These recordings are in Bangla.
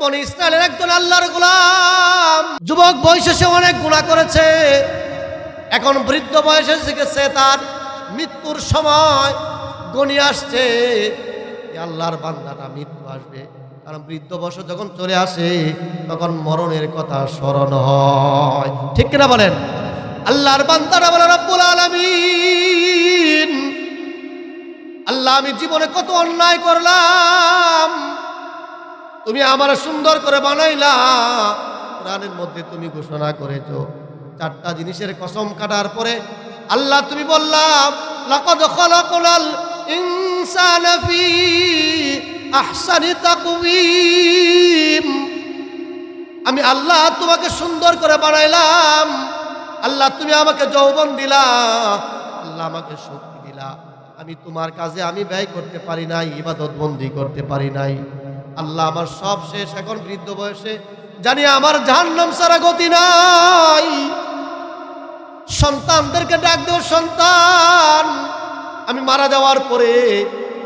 বনি ইসরায়েলের একজন আল্লাহর গোলাম, যুবক বয়সে সে অনেক গুনাহ করেছে, এখন বৃদ্ধ বয়সে শিখেছে, তার মৃত্যুর সময় গণিয়ে আসছে আল্লাহর বান্দাটা মৃত্যু আসবে। কারণ বৃদ্ধ বয়স যখন চলে আসে তখন মরণের কথা স্মরণ হয়, ঠিক কিনা বলেন? আল্লাহর বান্দারা বলে, রব্বুল আলামিন, আল্লাহ আমি জীবনে কত অন্যায় করলাম, তুমি আমার সুন্দর করে বানাইলা। কোরআনের মধ্যে তুমি ঘোষণা করেছো, চারটা জিনিসের কসম কাটার পরে আল্লাহ তুমি বললাম, লাকাদ খালাকনাল ইনসানা ফি আহসানি তাকওয়িম, আমি আল্লাহ তোমাকে সুন্দর করে বানাইলাম। আল্লাহ তুমি আমাকে যৌবন দিলা, আল্লাহ আমাকে শক্তি দিলা, আমি তোমার কাজে আমি ব্যয় করতে পারি নাই, ইবাদত বন্দি করতে পারি নাই। আল্লাহ আমার সব শেষ, এখন বৃদ্ধ বয়সে জানি আমার জাহান্নাম ছাড়া গতি নাই। সন্তানদেরকে ডাক দেও, সন্তান আমি মারা যাওয়ার পরে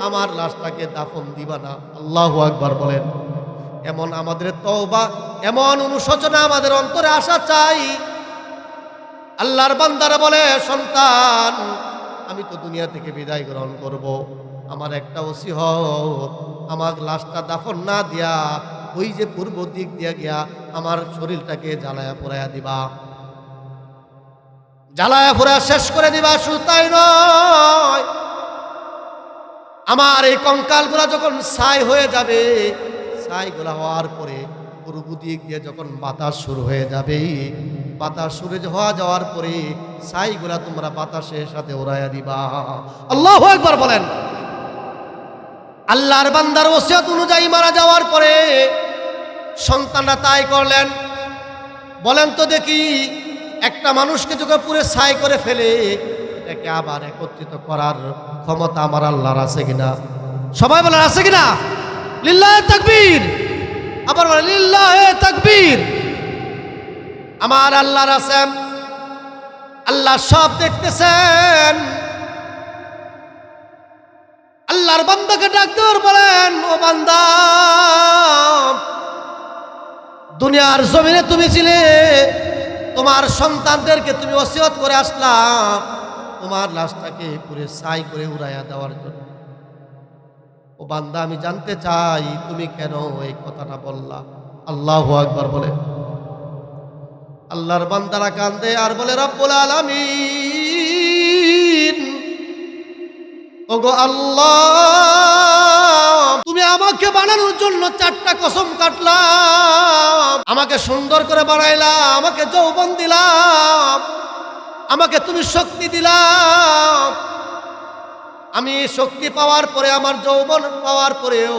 আমার লাশটাকে দাফন দিবা না। আল্লাহু আকবার বলেন। এমন আমাদের তওবা, এমন অনুশোচনা আমাদের অন্তরে আসা চাই। আল্লাহর বান্দারা বলে, সন্তান আমি তো দুনিয়া থেকে বিদায় গ্রহণ করব, আমার একটা ওসিয়ত, আমার লাশটা দাফন না দিয়া ওই যে পূর্ব দিক দিয়া গিয়া আমার শরীরটাকে জ্বালায়া পোড়ায়া দিবা, জ্বালায়া পোড়ায়া শেষ করে দিবা। শুধু তাই নয়, আমার এই কঙ্কালগুলা যখন ছাই হয়ে যাবে, ছাইগুলা হওয়ার পরে পূর্ব দিক দিয়ে যখন বাতাস শুরু হয়ে যাবে, বাতাস শুরু হওয়া যাওয়ার পরে ছাইগুলা তোমরা বাতাসের সাথে উড়াইয়া দিবা। আল্লাহু আকবার বলেন। আল্লাহর বান্দার ওসিয়ত অনুযায়ী মারা যাওয়ার পরে সন্তানরা তাই করলেন। বলেন তো দেখি, একটা মানুষকে যখন পুরো ছাই করে ফেলে, এটাকে আবার একত্রিত করার ক্ষমতা আমার আল্লাহর আছে কিনা? সবাই বলেন আছে কিনা? লিল্লাহে তাকবীর। আবার বলেন লিল্লাহে তাকবীর। আমার আল্লাহর আছে, আল্লাহ সব দেখতেছেন। আল্লাহর বান্দাকে ডাক দেওয়ার বলেন, ও বান্দা, দুনিয়ার জমিনে তুমি ছিলে, তোমার সন্তানদেরকে তুমি ওসিয়ত করে আসলা তোমার লাশটাকে পুরো ছাই করে উড়াইয়া দেওয়ার জন্য। ও বান্দা, আমি জানতে চাই তুমি কেন এই কথাটা বললা? আল্লাহু আকবার বলে। আল্লাহর বান্দারা কান্দে আর বলে, রব্বুল আলামিন, ওগো আল্লাহ, তুমি আমাকে বানানোর জন্য চারটা কসম কাটলাম, আমাকে সুন্দর করে বানাইলাম, আমাকে যৌবন দিলাম, আমাকে তুমি শক্তি দিলাম। আমি শক্তি পাওয়ার পরে, আমার যৌবন পাওয়ার পরেও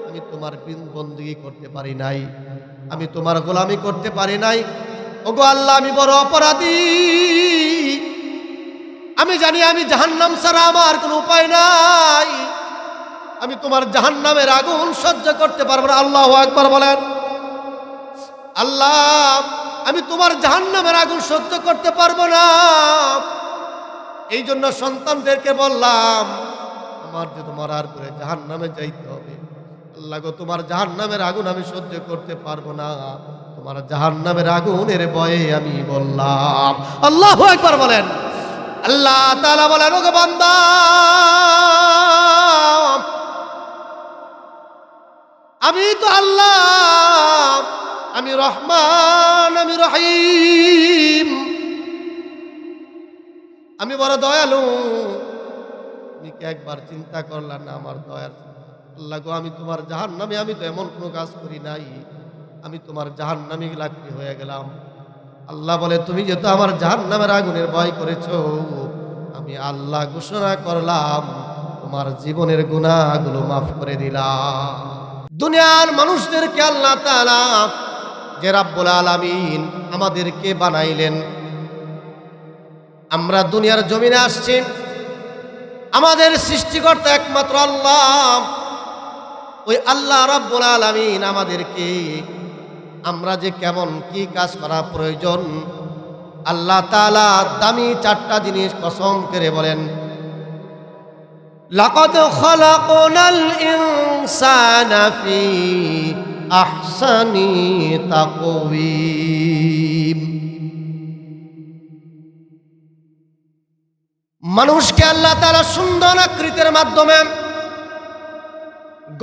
আমি তোমার বন্দেগী করতে পারি নাই, আমি তোমার গোলামি করতে পারি নাই। ওগো আল্লাহ, আমি বড় অপরাধী। আমি জানি আমি জাহান্নাম ছাড়া আমার কোনো উপায় নাই, আমি তোমার জাহান্নামের আগুন সহ্য করতে পারবো না। আল্লাহু আকবার বলেন। আল্লাহ, আমি তোমার জাহান্নামের আগুন সহ্য করতে পারবো না। এই জন্য সন্তানদেরকে বললাম, আমার যদি মরার পরে জাহান্নামে যাইতে হবে, আল্লাহ গো, তোমার জাহান্নামের আগুন আমি সহ্য করতে পারবো না, তোমার জাহান্নামের আগুনের ভয়ে আমি বললাম। আল্লাহু আকবার বলেন। আল্লাহ তাআলা বলেন, ওগো বান্দা, আমি তো আল্লাহ, আমি রহমান, আমি রহিম, আমি বড় দয়ালু। তুমি কি একবার চিন্তা করলা না আমার দয়ার? আল্লাহ গো, আমি তোমার জাহান্নামে, আমি তো এমন কোনো কাজ করি নাই, আমি তোমার জাহান্নামী লাকড়ি হয়ে গেলাম। আল্লাহ বলে, তুমি যেহেতু আমার জাহান্নামের আগুনের ভয় করেছো, আমি আল্লাহ ঘোষণা করলাম তোমার জীবনের গুনাহগুলো মাফ করে দিলাম। দুনিয়ার মানুষদেরকে আল্লাহ তাআলা যে রাব্বুল আলামিন আমাদেরকে বানাইলেন, আমরা দুনিয়ার জমিনে আসছি, আমাদের সৃষ্টিকর্তা একমাত্র আল্লাহ। ওই আল্লাহ রাব্বুল আলামিন আমাদেরকে, আমরা যে কেমন কি কাজ করা প্রয়োজন, আল্লাহ তাআলা দামি চারটা জিনিস কসম করে বলেন, লাকাদ খালাকনাল ইনসানা ফি আহসানি তাকওয়িম। মানুষকে আল্লাহ তাআলা সুন্দর আকৃতির মাধ্যমে,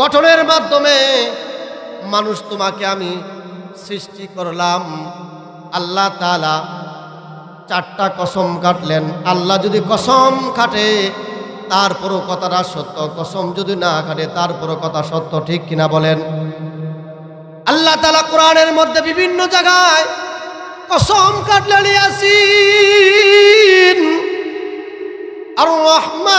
গঠনের মাধ্যমে মানুষ তোমাকে আমি সৃষ্টি করলাম। আল্লাহ তাআলা চারটা কসম কাটলেন। আল্লাহ যদি কসম কাটে তারপরও কথাটা সত্য, কসম যদি না কাটে তারপরও কথা সত্য, ঠিক কিনা বলেন? আল্লাহ তাআলা কোরআনের মধ্যে বিভিন্ন জায়গায় কসম কাটলেন। ইয়াসিন, আর রহমান,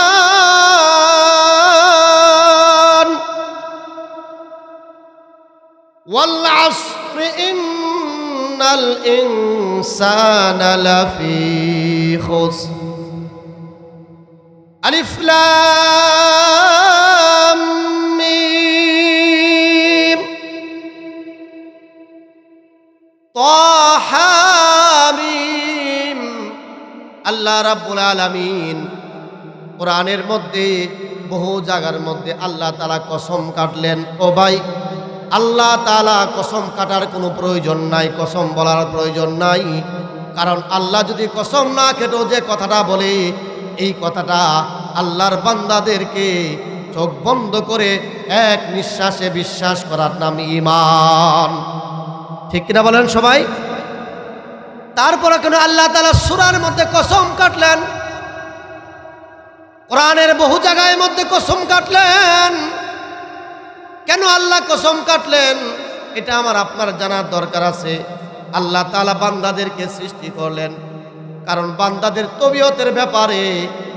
ওয়াল আসরি ইন্নাল ইনসানা লাফি খুসর, আলিফ লাম মিম, তাহা মিম। আল্লাহ রাব্বুল আলামিন কোরআনের মধ্যে বহু জায়গার মধ্যে আল্লাহ তাআলা কসম কাটলেন। ও ভাই, আল্লাহ তাআলা কসম কাটার কোনো প্রয়োজন নাই, কসম বলার প্রয়োজন নাই। কারণ আল্লাহ যদি কসম না কেটো যে কথাটা বলে, এই কথাটা আল্লাহর বান্দাদেরকে চোখ বন্ধ করে এক নিঃশ্বাসে বিশ্বাস করার নাম ঈমান, ঠিক কিনা বলেন সবাই? তারপরে কেন আল্লাহ তাআলা সূরার মধ্যে কসম কাটলেন? কোরআনের বহু জায়গায় মধ্যে কসম কাটলেন। কেন আল্লাহ কসম কাটলেন? এটা আমার আপনার জানার দরকার আছে। আল্লাহ তাআলা বান্দাদেরকে সৃষ্টি করলেন, কারণ বান্দাদের তবিয়তের ব্যাপারে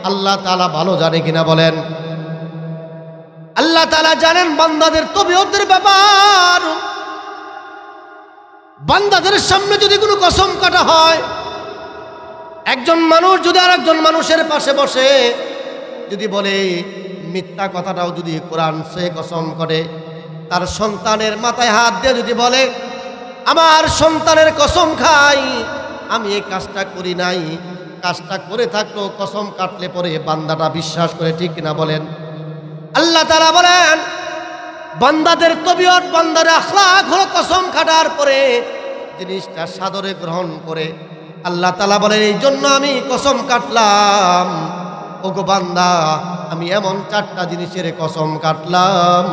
আল্লাহ তাআলা ভালো জানে কিনা বলেন? আল্লাহ তাআলা জানেন বান্দাদের তবিয়তের ব্যাপার। বান্দাদের সামনে যদি কোনো কসম কাটা হয়, একজন মানুষ যদি আরেকজন মানুষের পাশে বসে যদি বলে মিথ্যা কথাটাও যদি কোরআন সে কসম করে, তার সন্তানের মাথায় হাত দিয়ে যদি বলে আমার সন্তানের কসম খাই আমি এই কাজটা করি নাই, কাজটা করে থাকলো, কসম কাটলে পরে বান্দাটা বিশ্বাস করে, ঠিক কিনা বলেন? আল্লাহ তাআলা বলেন বান্দাদের তবিয়ত, বান্দার আখলাক হলো কসম কাটার পরে জিনিসটা সাদরে গ্রহণ করে। আল্লাহ তাআলা বলেন এই জন্য আমি কসম কাটলাম। ওগো বান্দা, আমি এমন চারটা জিনিসের কসম কাটলাম,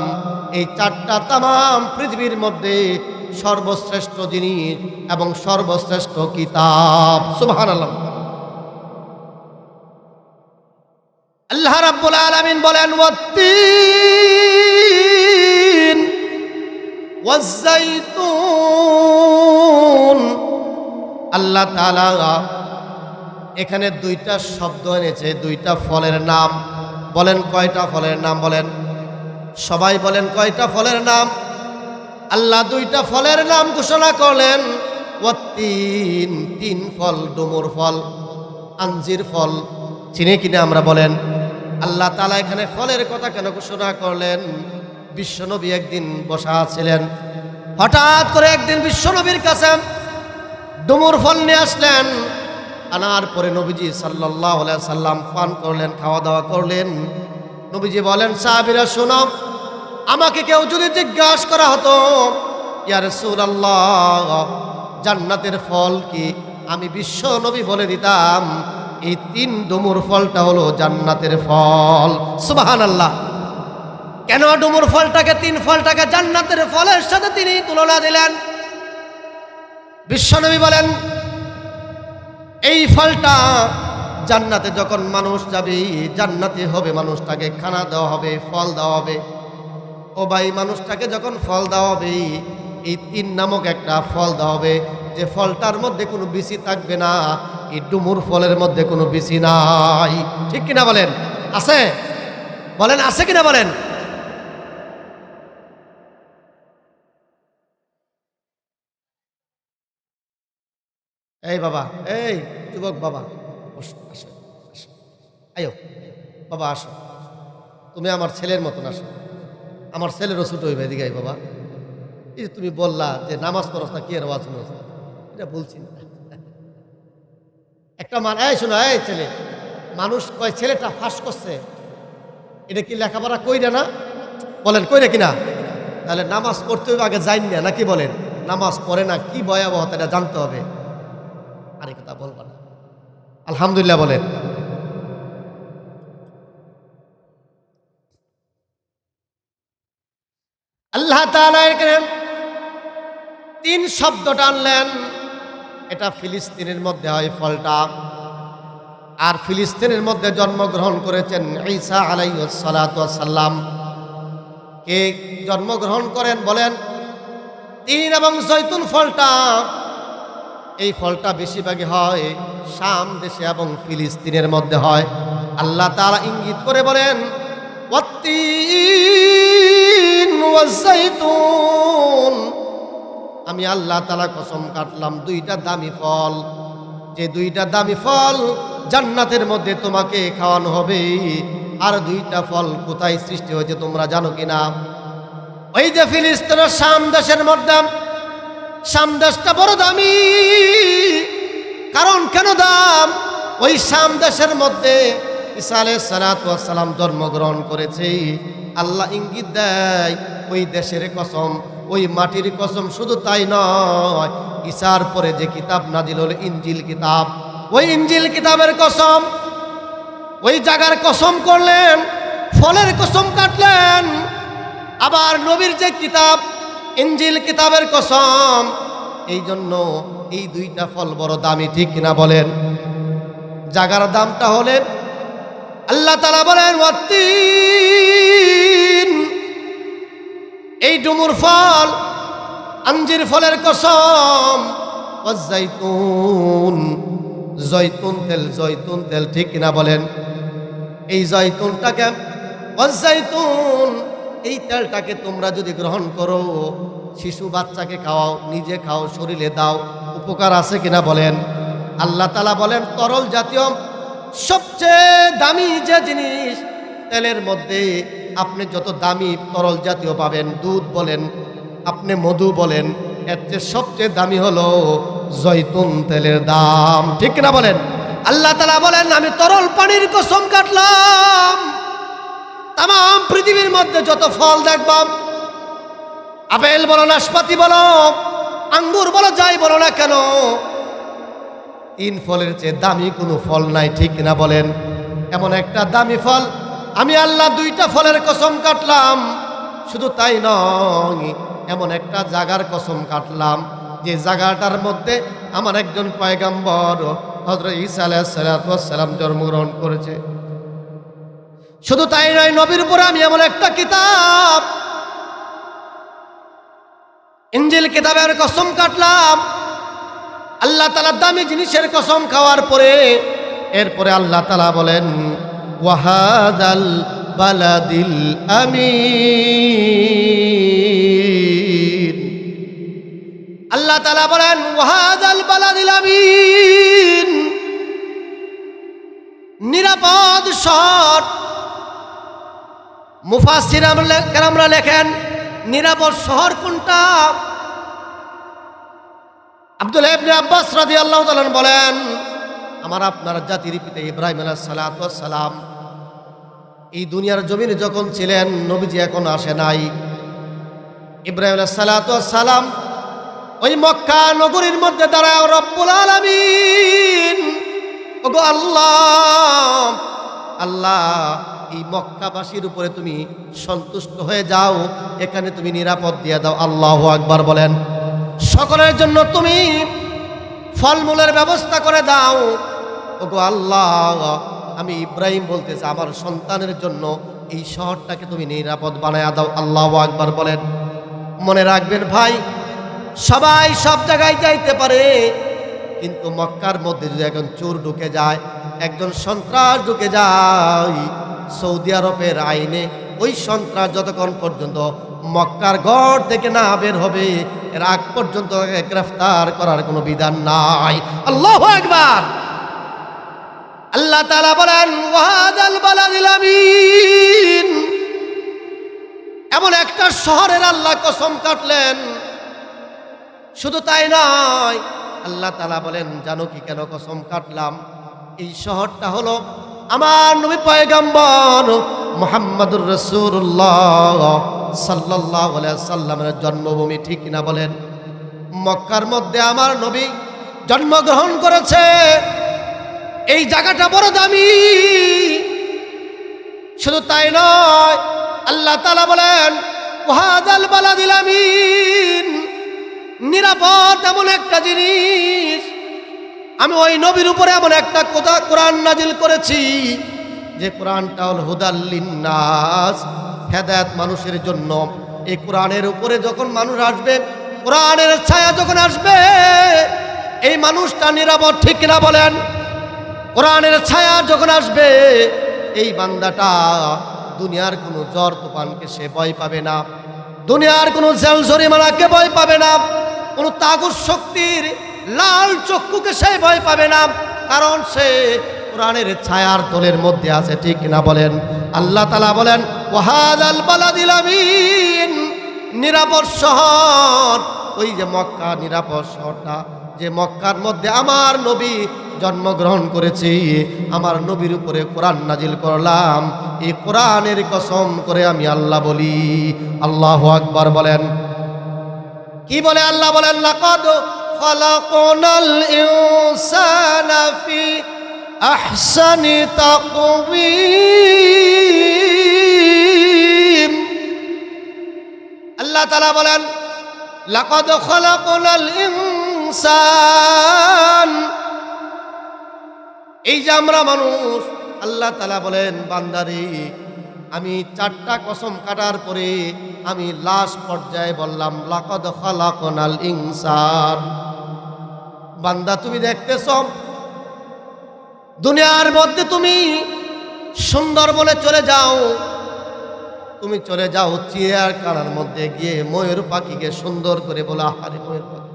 এই চারটা তামাম পৃথিবীর মধ্যে সর্বশ্রেষ্ঠ জিনিস এবং সর্বশ্রেষ্ঠ কিতাব। সুবহানাল্লাহ। আল্লাহ রাব্বুল আলামিন বলেন ওয়াত-তিন ওয়াজ-যাইতুন। আল্লাহ তাআলা এখানে দুইটা শব্দ এনেছে, দুইটা ফলের নাম। বলেন কয়টা ফলের নাম? বলেন সবাই, বলেন কয়টা ফলের নাম? আল্লাহ দুইটা ফলের নাম ঘোষণা করলেন। ওয়াত-তিন, তিন ফল, ডুমুর ফল, আঞ্জির ফল, চিনি কিনা আমরা? বলেন আল্লাহ তাআলা এখানে ফলের কথা কেন ঘোষণা করলেন? বিশ্বনবী একদিন বসা ছিলেন, হঠাৎ করে একদিন বিশ্বনবীর কাছে ডুমুর ফল নিয়ে আসলেন। আনার পরে নবীজি সাল্লাল্লাহু আলাইহি সাল্লাম পান করলেন, খাওয়া দাওয়া করলেন। নবীজি বলেন সাহাবীরা শোনো, আমাকে কেউ যদি জিজ্ঞাসা করা হতো ইয়া রাসূলুল্লাহ জান্নাতের ফল কি, আমি বিশ্ব নবী বলে দিতাম এই তিন ডুমুর ফলটা হলো জান্নাতের ফল। সুবহানাল্লাহ। কেন ডুমুর ফলটাকে, তিন ফলটাকে জান্নাতের ফলের সাথে তিনি তুলনা দিলেন? বিশ্বনবী বলেন এই ফলটা জান্নাতে যখন মানুষ যাবে, জান্নাতে হবে, মানুষটাকে খানা দেওয়া হবে, ফল দেওয়া হবে। ও ভাই, মানুষটাকে যখন ফল দেওয়া হবে, এই তিন নামক একটা ফল দেওয়া হবে, যে ফলটার মধ্যে কোনো বিচি থাকবে না। এই ডুমুর ফলের মধ্যে কোনো বিচি নাই, ঠিক কিনা বলেন? আছে? বলেন আছে কিনা বলেন? এই বাবা, এই যুবক বাবা, আসো আসো, আয়ো বাবা, আসো, তুমি আমার ছেলের মতন, আসো, আমার ছেলেরও ছোট হইবে, এদিকে আয় বাবা। এই যে তুমি বললা যে নামাজ পড়াস না, কি আর ওয়াজ শুনছ, এটা বলছি না। একটা এই শোনো, এই ছেলে, মানুষ কয় ছেলেটা ফাঁস করছে, এটা কি লেখাপড়া কইরা না? বলেন কইরা কিনা? তাহলে নামাজ পড়তে হবে আগে যাই না, নাকি বলেন? নামাজ পড়ে না, কি ভয়াবহতা এটা জানতে হবে। আর এই কথা বলবো না। আলহামদুলিল্লাহ বলেন। আল্লাহ তাআলা এখানে 3 শব্দটা আনলেন। এটা ফিলিস্তিনের মধ্যে হয় ফলটা, আর ফিলিস্তিনের মধ্যে জন্মগ্রহণ করেছেন ঈসা আলাইহিস সালাতু ওয়াস সালাম। কে জন্মগ্রহণ করেন বলেন? 3 এবং জৈতুন ফলটা, এই ফলটা বেশিরভাগই হয় শাম দেশে এবং ফিলিস্তিনের মধ্যে হয়। আল্লাহ তাআলা ইঙ্গিত করে বলেন ওয়াত্তিন ওয়াজ্জাইতুন, আমি আল্লাহ তাআলা কসম কাটলাম 2টা দামি ফল, যে 2টা দামি ফল জান্নাতের মধ্যে তোমাকে খাওয়ানো হবে। আর 2টা ফল কোথায় সৃষ্টি হয়েছে তোমরা জানো কিনা? ওই যে ফিলিস্তিনের শাম দেশের মধ্যে। শাম দেশটা বড় দামি, কারণ কেন দাম? ওই শাম দেশের মধ্যে ঈসা আলাইহিস সালাতু ওয়াস সালাম জন্মগ্রহণ করেছে। আল্লাহ ইঙ্গিত দেয় ওই দেশের কসম, ওই মাটির কসম। শুধু তাই নয়, ঈসার পরে যে কিতাব নাজিল হলো ইনজিল কিতাব, ওই ইনজিল কিতাবের কসম, ওই জায়গার কসম করলেন, ফলের কসম কাটলেন। আবার নবীর যে কিতাব ইনজিল কিতাবের কসম। এই জন্য এই 2টা ফল বড় দামি, ঠিক কিনা বলেন? জাগার দামটা হলেন আল্লাহ তাআলা বলেন ওয়াত্তিন, এই ডুমুর ফল, আঞ্জির ফলের কসম, ওয়াজ্জাইতুন, জয়তুন তেল, জয়তুন তেল, ঠিক কিনা বলেন? এই জয়তুনটাকে, ওয়াজ্জাইতুন, এই তেলটাকে তোমরা যদি গ্রহণ করো, শিশু বাচ্চাকে খাওয়াও, নিজে খাও, শরীরে দাও, উপকার আছে কিনা বলেন? আল্লাহ তাআলা বলেন তরল জাতীয় সবচেয়ে দামি যে জিনিস, তেলের মধ্যে আপনি যত দামি তরল জাতীয় পাবেন, দুধ বলেন, আপনি মধু বলেন, এর চেয়ে সবচেয়ে দামি হলো জয়তুন তেলের দাম, ঠিক কিনা বলেন? আল্লাহ তাআলা বলেন আমি তরল পানির কসম কাটলাম। তাম পৃথিবীর মধ্যে যত ফল দেখবাম, আপেল বলো, নাশপাতি বলো, আঙ্গুর বলো, যাই বলো না কেন, 3 ফলের চেয়ে দামি কোনো ফল নাই, ঠিক কিনা বলেন? এমন একটা দামি ফল আমি আল্লাহ 2টা ফলের কসম কাটলাম। শুধু তাই নয়, এমন একটা জায়গার কসম কাটলাম যে জায়গাটার মধ্যে আমার একজন পয়গম্বর হযরত ঈসা আলাইহিস সালাতু ওয়াস সালাম জন্মগ্রহণ করেছে। শুধু তাই নয়, নবীর উপরে আমি এমন একটা কিতাব ইনজিল কিতাবের কসম কাটলাম। আল্লাহ তাআলা দামি জিনিসের কসম খাওয়ার পরে এরপরে আল্লাহ তাআলা বলেন ওয়াহাদাল বালাদিল আমিন। আল্লাহ তাআলা বলেন ওয়াহাদাল বালাদিল আমিন, নিরাপদ শহর। মুফাসসিররা লেখেন নিরাপদ শহর কোনটা? আব্দুল্লাহ ইবনে আব্বাস রাদিয়াল্লাহু তাআলা বলেন আমার আপনার জাতির পিতা ইব্রাহিম আলাইহিস সালাতু ওয়াস সালাম এই দুনিয়ার জমিনে যখন ছিলেন, নবীজি এখন আসে নাই। ইব্রাহিম আলাইহিস সালাতু ওয়াস সালাম ওই মক্কা নগরীর মধ্যে দাঁড়ায় রব্বুল আলামিন, ওগো আল্লাহ, আল্লাহ এই মক্কাবাসীর উপরে তুমি সন্তুষ্ট হয়ে যাও, এখানে তুমি নিরাপদ দিয়ে দাও। আল্লাহু আকবার বলেন। সকলের জন্য তুমি ফলমূলের ব্যবস্থা করে দাও। ওগো আল্লাহ, আমি ইব্রাহিম বলতেছি আমার সন্তানের জন্য এই শহরটাকে তুমি নিরাপদ বানায়া দাও। আল্লাহু আকবার বলেন। মনে রাখবেন ভাই, সবাই সব জায়গায় যাইতে পারে, কিন্তু মক্কার মধ্যে যদি একজন চোর ঢুকে যায়, একজন সন্ত্রাস ঢুকে যায়, সৌদি আরবের আইনে ওই সন্ত্রাস যতক্ষণ পর্যন্ত মক্কার ঘর থেকে না বের হবে, এর আগ পর্যন্ত গ্রেফতার করার কোনো বিধান নাই। আল্লাহু আকবার। আল্লাহ তাআলা বলেন ওয়াহাদাল বালাদিল আমিন, এমন একটা শহরের আল্লাহ কসম কাটলেন। শুধু তাই নয়, আল্লাহ তাআলা বলেন জানো কি কেন কসম কাটলাম? এই শহরটা হলো আমার নবী পয়গম্বর মুহাম্মদুর রাসূলুল্লাহ সাল্লাল্লাহু আলাইহি সাল্লামের জন্মভূমি, ঠিক কিনা বলেন? মক্কার মধ্যে আমার নবী জন্মগ্রহণ করেছে। এই জায়গাটা বড় দামি। শুধু তাই নয়, আল্লাহ তাআলা বলেন ওয়াহাদাল বালাদিল আমিন, নিরাপদ এমন একটা জিনিস। আমি ওই নবীর উপরে এমন একটা কোরআন নাজিল করেছি যে কোরআনটা হল হুদাল লিন্নাস, হেদায়েত মানুষের জন্য। এই কোরআনের উপরে যখন মানুষ আসবে, কোরআনের ছায়া যখন আসবে, এই মানুষটা নিরাপদ, ঠিক কিনা বলেন? কোরআনের ছায়া যখন আসবে, এই বান্দাটা দুনিয়ার কোনো জ্বর তুফানকে সে ভয় পাবে না, দুনিয়ার কোনো জেল জরিমানাকে ভয় পাবে না, কোনো তাগুত শক্তির লাল চক্ষুকে সে ভয় পাবে না, কারণ সে কোরআনের ছায়ার তলের মধ্যে আছে, ঠিক কিনা বলেন? আল্লাহ তাআলা বলেন ওয়াহাদাল বালাদিল আমিন, নিরাপদ শহর। ওই যে মক্কা, নিরাপদ শহরটা, যে মক্কার মধ্যে আমার নবী জন্মগ্রহণ করেছে, আমার নবীর উপরে কোরআন নাজিল করলাম। এই কোরআনের কসম করে আমি আল্লাহ বলি। আল্লাহু আকবার বলেন। কি বলে আল্লাহ? বলেন লাকাদ খালাকনাল ইনসানা ফি আহসানি তাকওয়িম। আল্লাহ তাআলা বলেন লাকাদ খালাকনাল ইনসান, এই যে আমরা মানুষ, আল্লাহ তাআলা বলেন বান্দারে আমি চারটা কসম কাটার পরে আমি লাস্ট পর্যায়ে বললাম লাকাদ খালাকনাল ইনসান। বান্দা তুমি দেখতেছ দুনিয়ার মধ্যে তুমি সুন্দর বলে চলে যাও, তুমি চলে যাও চিড়িয়াখানার মধ্যে গিয়ে ময়ূর পাখিকে সুন্দর করে বলা, আরে ময়ূর পাখি,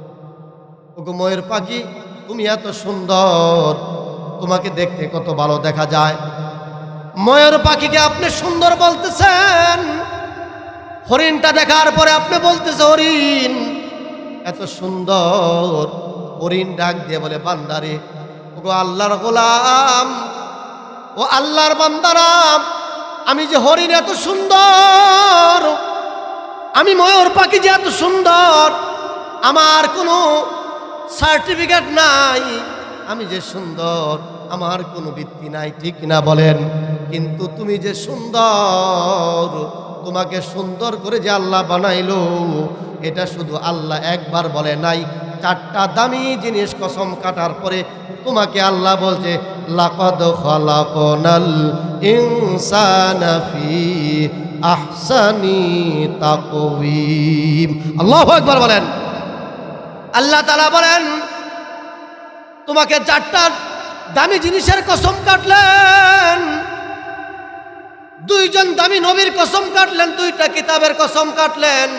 ওগো ময়ূর পাখি তুমি এত সুন্দর, তোমাকে দেখতে কত ভালো দেখা যায়। ময়ূর পাখিকে আপনি সুন্দর বলতেছেন, হরিণটা দেখার পরে আপনি বলতেছে হরিণ এত সুন্দর। হরিণ ডাক দিয়ে বলে বান্দারে, ওগো আল্লাহর গোলাম, ও আল্লাহর বান্দারা, আমি যে হরিণ এত সুন্দর, আমি ময়ূর পাখি যে এত সুন্দর, আমার কোনো সার্টিফিকেট নাই, আমি যে সুন্দর আমার কোনো বৃত্তি নাই, ঠিক না বলেন? কিন্তু তুমি যে সুন্দর, তোমাকে সুন্দর করে যে আল্লাহ বানাইলো, এটা শুধু আল্লাহ একবার বলে নাই, চারটা দামি জিনিস কসম কাটার পরে তোমাকে আল্লাহ বলছে লাকাদ খালাকনাল ইনসানা ফি আহসানি তাকওয়িম। আল্লাহু আকবার বলেন। আল্লাহ তাআলা বলেন তোমাকে চারটা দামি জিনিসের কসম কাটলেন, দুইজন দামি নবীর কসম কাটলেন, দুইটা কিতাবের কসম কাটলেন,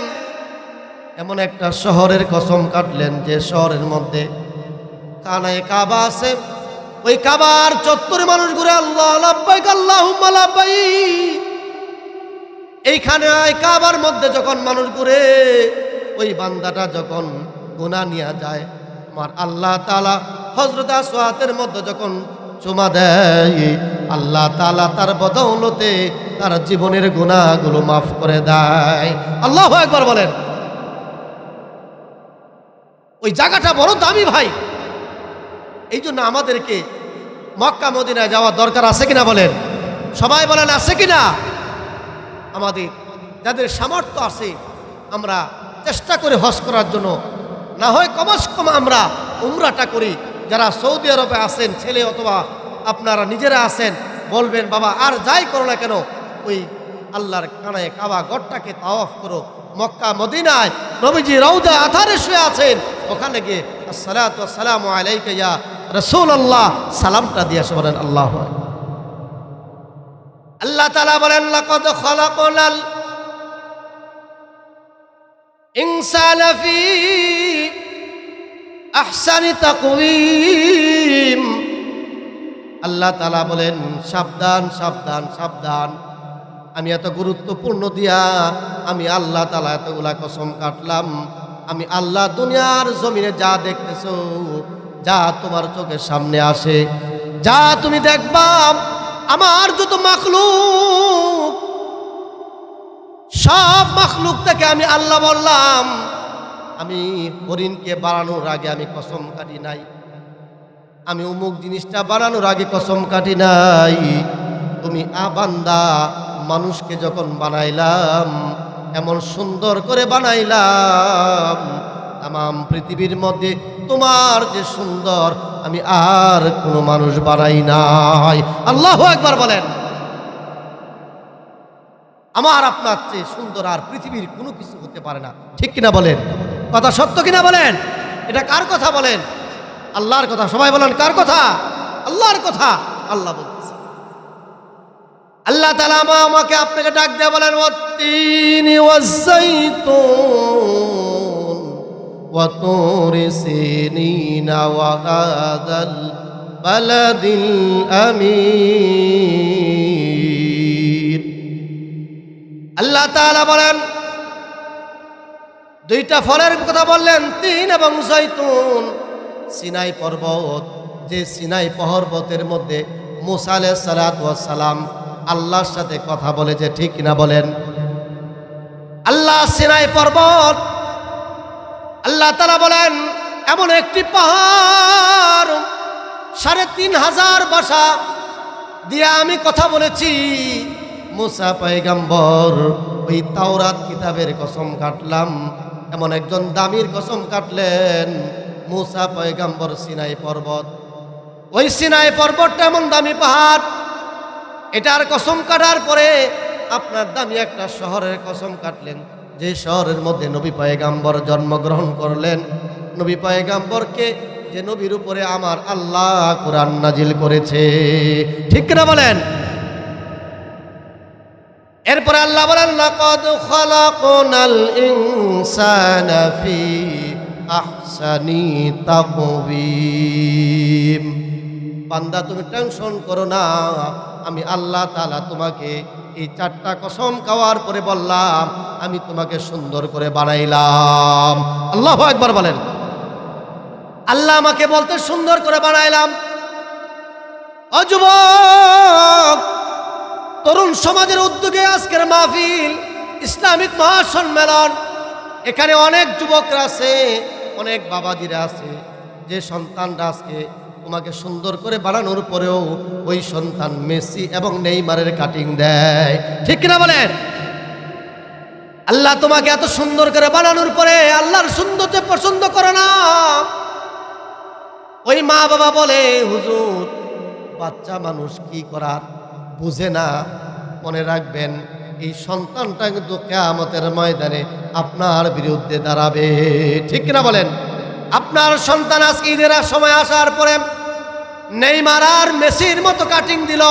এমন একটা শহরের কসম কাটলেন যে শহরের মধ্যে কানায় কাবা আছে। ওই কাবার চত্বরে মানুষ ঘুরে আল্লাহ লাব্বাইক আল্লাহুম্মা লাব্বাইক। এইখানে কাবার মধ্যে যখন মানুষ ঘুরে, ওই বান্দাটা যখন গুনাহ নিয়ে যায়, আমার আল্লাহ তাআলা হযরত আসওয়াতের মধ্যে যখন চুমা দেয়, আল্লাহ তাআলা তার বদৌলতে তার জীবনের গুনাহগুলো মাফ করে দেয়। আল্লাহু আকবার বলেন। ওই জায়গাটা বড় দামি ভাই। এই জন্য আমাদেরকে মক্কা মদিনায় যাওয়া দরকার আছে কিনা বলেন? সবাই বলেন আছে কিনা? আমাদের যাদের সামর্থ্য আছে আমরা চেষ্টা করে হজ করার জন্য, না হয় কমস কম আমরা উমরাটা করি। যারা সৌদি আরবে আছেন, ছেলে অথবা আপনারা নিজেরা আছেন, বলবেন বাবা আর যাই করো না কেন, ওই আল্লাহর কানায় কাবা গড়টাকে তাওয়াফ করো। মক্কা মদিনায় নবীজি রওজা আথারে শুয়ে আছেন, ওখানে গিয়ে আসসালাতু ওয়াসসালামু আলাইকা ইয়া রাসূলুল্লাহ সালামটা দিয়ে আসে। বলেন আল্লাহু আকবার। আল্লাহ তাআলা বলেন লাকাদ খালাকনাল ইনসানা ফি আহসানি তাকওয়িম। আল্লাহ তাআলা বলেন সাবধান সাবধান সাবধান, আমি এত গুরুত্বপূর্ণ দিয়া আমি আল্লাহ তাআলা এতগুলা কসম কাটলাম। আমি আল্লাহ দুনিয়ার জমিনে যা দেখতেছো, যা তোমার চোখের সামনে আসে, যা তুমি দেখবা, আমার যত মাখলুক সব মাখলুক থেকে আমি আল্লাহ বললাম, আমি হরিণকে বানানোর আগে আমি কসম কাটি নাই, আমি অমুক জিনিসটা বানানোর আগে কসম কাটি নাই। তুমি বান্দা মানুষকে যখন বানাইলাম, এমন সুন্দর করে বানাইলাম, তাম পৃথিবীর মধ্যে তোমার যে সুন্দর আমি আর কোনো মানুষ বানাই নাই। আল্লাহু আকবার বলেন। আমার আপনার চেয়ে সুন্দর আর পৃথিবীর কোনো কিছু হতে পারে না, ঠিক কিনা বলেন? কথা সত্য কিনা বলেন? এটা কার কথা বলেন? আল্লাহর কথা। সবাই বলেন কার কথা? আল্লাহর কথা। আল্লাহ বলতেছে, আল্লাহ তাআলা আমাকে আপনাকে ডাক দিয়ে বলেন, ওয়াত্তিনি ওয়াজ্জাইতুন ওয়া তুরি সিনিনা ওয়া হাযাল বালাদিল আমিন। আল্লাহ তাআলা বলেন, দুইটা ফলের কথা বললেন, তিন এবং জৈতুন। সিনাই পর্বত, যে সিনাই পর্বতের মধ্যে মুসা আলাইহিস সালাতু ওয়াস সালাম আল্লাহর সাথে কথা বলেছে, ঠিক কিনা বলেন? আল্লাহ সিনাই পর্বত, আল্লাহ তাআলা বলেন এমন একটি পাহাড় ৩৫০০ ভাষা দিয়ে আমি কথা বলেছি। মুসা পয়গম্বর ওই তাওরাত কিতাবের কসম কাটলাম, এমন একজন দামির কসম কাটলেন মুসা পয়গম্বর সিনাই পর্বত। ওই সিনাই পর্বতটা এমন দামি পাহাড়, এটার কসম কাটার পরে আপনার দামি একটা শহরের কসম কাটলেন, যে শহরের মধ্যে নবী পয়গম্বর জন্মগ্রহণ করলেন। নবী পয়গম্বরকে, যে নবীর উপরে আমার আল্লাহ কুরআন নাজিল করেছে, ঠিক কিনা বলেন? এরপরে আল্লাহ বলেন, লাকাদ খালাকনাল ইনসানা ফি আহসানি তাকওয়িম। বান্দা তুমি টেনশন করো না, আমি আল্লাহ তাআলা তোমাকে এই 4টা কসম খাওয়ার পরে বললাম, আমি তোমাকে সুন্দর করে বানাইলাম। আল্লাহু আকবার বলেন। আল্লাহ আমাকে বলতে সুন্দর করে বানাইলাম। ও যুবক, তরুণ সমাজের উদ্যোগে আজকের মাহফিল, ইসলামিক মহাসম্মেলন। এখানে অনেক যুবকরা আছে, অনেক বাবাজিরা আছে, যে সন্তানরা আজকে তোমাকে সুন্দর করে বানানোর পরেও ওই সন্তান মেসি এবং নেইমারের কাটিং দেয়, ঠিক কিনা বলেন? আল্লাহ তোমাকে এত সুন্দর করে বানানোর পরে আল্লাহর সৌন্দর্য পছন্দ করে না। ওই মা বাবা বলে, হুজুর বাচ্চা মানুষ কি করার বুঝে না। মনে রাখবেন, এই সন্তানটা কিন্তু কিয়ামতের ময়দানে আপনার বিরুদ্ধে দাঁড়াবে, ঠিক কিনা বলেন? আপনার সন্তান আজকে ঈদের সময় আসার পরে নেইমার আর মেসির মতো কাটিং দিল।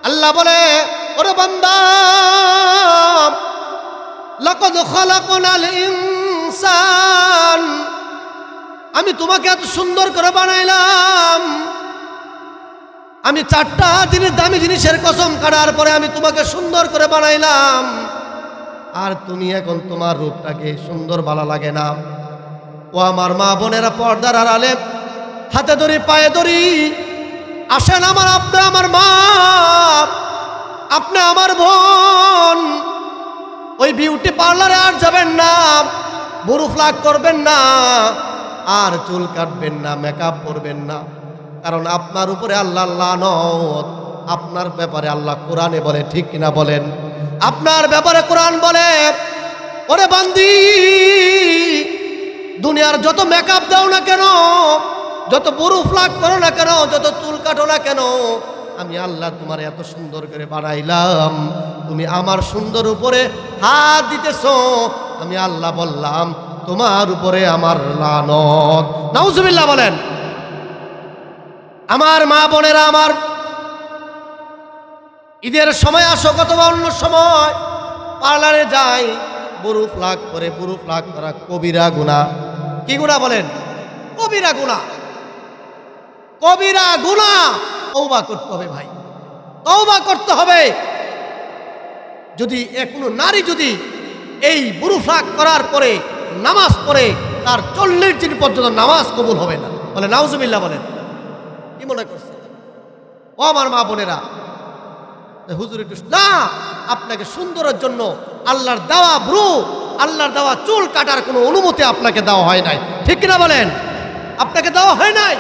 আল্লাহ বলে, ওরে বান্দা, লাকাদ খালাকনাল ইনসান, আমি তোমাকে এত সুন্দর করে বানাইলাম, আমি 4টা জিনিস, দামি জিনিসের কসম কাটার পরে আমি তোমাকে সুন্দর করে বানাইলাম, আর তুমি এখন তোমার রূপটাকে সুন্দর ভালো লাগে না। ও আমার মা বোনেরা, পর্দার আড়ালে হাতে ধরি পায়ে ধরি, আসেন আমার, আপনি আমার মা, আপনি আমার বোন, ওই বিউটি পার্লারে আর যাবেন না, বুরু ফ্লাক করবেন না, আর চুল কাটবেন না, মেকআপ করবেন না, কারণ আপনার উপরে আল্লাহ লানত। আপনার ব্যাপারে আল্লাহ কোরআনে বলে, ঠিক কিনা বলেন? আপনার ব্যাপারে কোরআন বলে, ওরে বান্দি, দুনিয়ার যত মেকআপ দাও না কেন, যত বুরু ফ্লাক করো না কেন, যত চুল কাটো না কেন, আমি আল্লাহ তোমার এত সুন্দর করে বানাইলাম, তুমি আমার সুন্দর উপরে হাত দিতেছো, আমি আল্লাহ বললাম তোমার উপরে আমার লানত। নাউজুবিল্লাহ বলেন। আমার মা বোনেরা, আমার ঈদের সময় আসো, অথবা অন্য সময় পার্লারে যাই, বুরু ফ্লাক করে, বুরু ফ্লাক করা কবিরা গুনাহ। কি গুনাহ বলেন? কবিরা গুনাহ, কবিরা গুনাহ। তওবা করতে হবে ভাই, তওবা করতে হবে। যদি কোনো নারী যদি এই বুরু ফ্লাক করার পরে নামাজ পড়ে, তার 40 দিন পর্যন্ত নামাজ কবুল হবে না। বলে নাউজুবিল্লাহ বলেন। কি মনে করছে? ও আমার মা বোনেরা, হুজুর একটু না, আপনাকে সুন্দরের জন্য আল্লাহর দেওয়া ব্রু, আল্লাহর দেওয়া চুল কাটার কোনো অনুমতি আপনাকে দেওয়া হয় নাই, ঠিক কিনা বলেন? আপনাকে দেওয়া হয় নাই।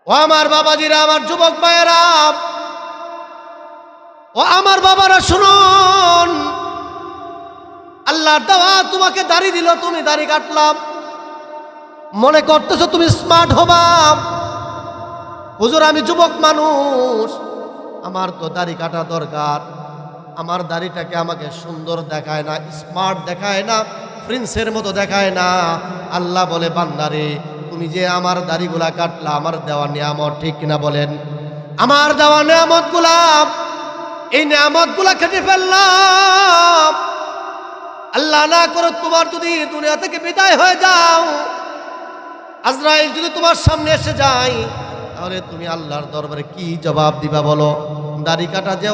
ও আমার বাবাজিরা, আমার যুবক ভাইয়েরা, ও আমার বাবারা, শুনুন, আল্লাহর দেওয়া তোমাকে দাড়ি দিল, তুমি দাড়ি কাটলাম, মনে করতেছো তুমি স্মার্ট হবা। হুজুর আমি যুবক মানুষ, আমার তো দাড়ি কাটা দরকার, আমার দাড়িটাকে আমাকে সুন্দর দেখায় না, স্মার্ট দেখায় না, প্রিন্সের মতো দেখায় না। আল্লাহ বলে বান্দারে, তুমি যে আমার দাড়িগুলা কাটলা, আমার দেওয়া নিয়ামত, ঠিক কিনা বলেন? আমার দেওয়া নিয়ামত গুলা, এই নিয়ামত গুলা কেটে ফেললাম। আল্লাহ না করে তোমার যদি দুনিয়া থেকে বিদায় হয়ে যাও, আজরাইল যদি তোমার সামনে এসে যায়, তাহলে তুমি আল্লাহর দরবারে কি জবাব দিবা বলো? দাড়ি কাটা যে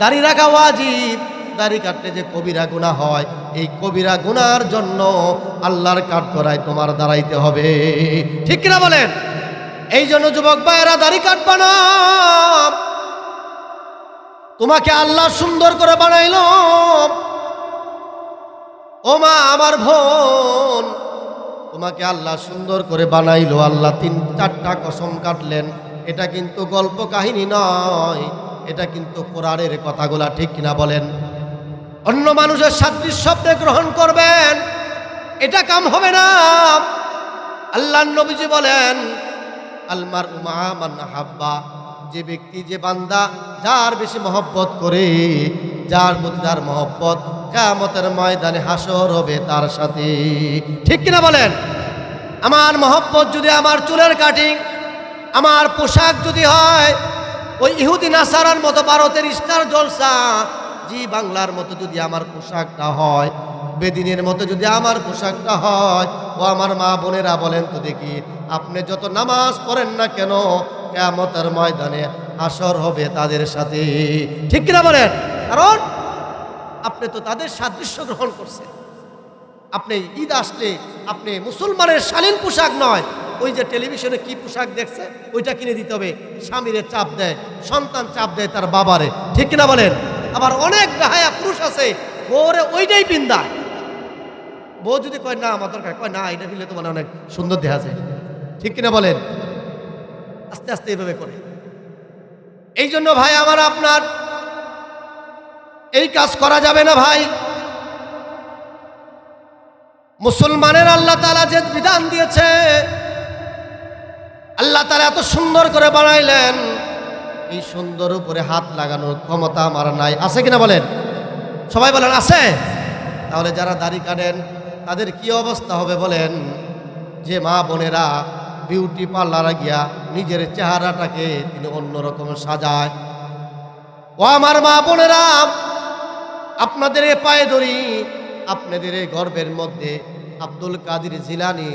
দাড়ি রাখা ওয়াজিব, দাড়ি কাটলে যে কবিরা গুনাহ হয়, এই কবিরা গুনার জন্য আল্লাহর কাঠগড়ায় তোমার দাঁড়াইতে হবে, ঠিক কিনা বলেন? এই জন্য যুবক ভাইয়েরা, দাড়ি কাটবা না। তোমাকে আল্লাহ সুন্দর করে বানাইল। ও মা, আমার বোন, তোমাকে আল্লাহ সুন্দর করে বানাইলো। আল্লাহ 3-4টা কসম কাটলেন। এটা কিন্তু গল্প কাহিনী নয়, এটা কিন্তু কোরআনের কথাগুলা, ঠিক কিনা বলেন? অন্য মানুষের সাদৃশ্য গ্রহণ করবেন, এটা কাম হবে না। আল্লাহর নবীজি বলেন, আলমার উমা মান হাব্বা, যে ব্যক্তি, যে বান্দা যার বেশি মহব্বত করে, যার প্রতি যার মহব্বত, কিয়ামতের ময়দানে হাসর হবে তার সাথে, ঠিক কিনা বলেন? আমার মহব্বত যদি আমার চুলের কাটিং, আমার পোশাক যদি হয় ওই ইহুদি নাসারার মতো ভারতের স্টার জলসা, জি বাংলার মতো যদি আমার পোশাকটা হয়, বেদিনের মতো যদি আমার পোশাকটা হয়, ও আমার মা বোনেরা বলেন তো দেখি, আপনি যত নামাজ পড়েন না কেন, কিয়ামতের ময়দানে হাসর হবে তাদের সাথে, ঠিক কিনা বলেন? কারণ আপনি তো তাদের সাদৃশ্য গ্রহণ করছেন। আপনি ঈদ আসলে আপনি মুসলমানের শালীন পোশাক নয়, ওই যে টেলিভিশনে কি পোশাক দেখছে ওইটা কিনে দিতে হবে। স্বামীরে চাপ দেয়, সন্তান চাপ দেয় তার বাবারে, ঠিক কিনা বলেন? আবার অনেক বেহায়া পুরুষ আছে, বউরে ওইটাই পিন্দায়। বউ যদি কয় না আমার দরকার, কয় না এটা দিলে তো মানে অনেক সুন্দর দেখা যায়, ঠিক কিনা বলেন? আস্তে আস্তে এইভাবে করে। এই জন্য ভাই আমার, আপনার এই কাজ করা যাবে না ভাই। মুসলমানের আল্লাহ তাআলা যে বিধান দিয়েছে, আল্লাহ তাআলা এত সুন্দর করে বানাইলেন, এই সুন্দর উপরে হাত লাগানোর ক্ষমতা আমার নাই, আছে কিনা বলেন? সবাই বলেন আছে। তাহলে যারা দাড়ি কাটেন তাদের কি অবস্থা হবে বলেন? যে মা বোনেরা বিউটি পার্লারে গিয়া নিজের চেহারাটাকে তিনি অন্যরকম সাজায়, ও আমার মা বোনেরা, আপনাদের এ পায়ে ধরি, আপনাদের এই গর্বের মধ্যে আব্দুল কাদের জিলানী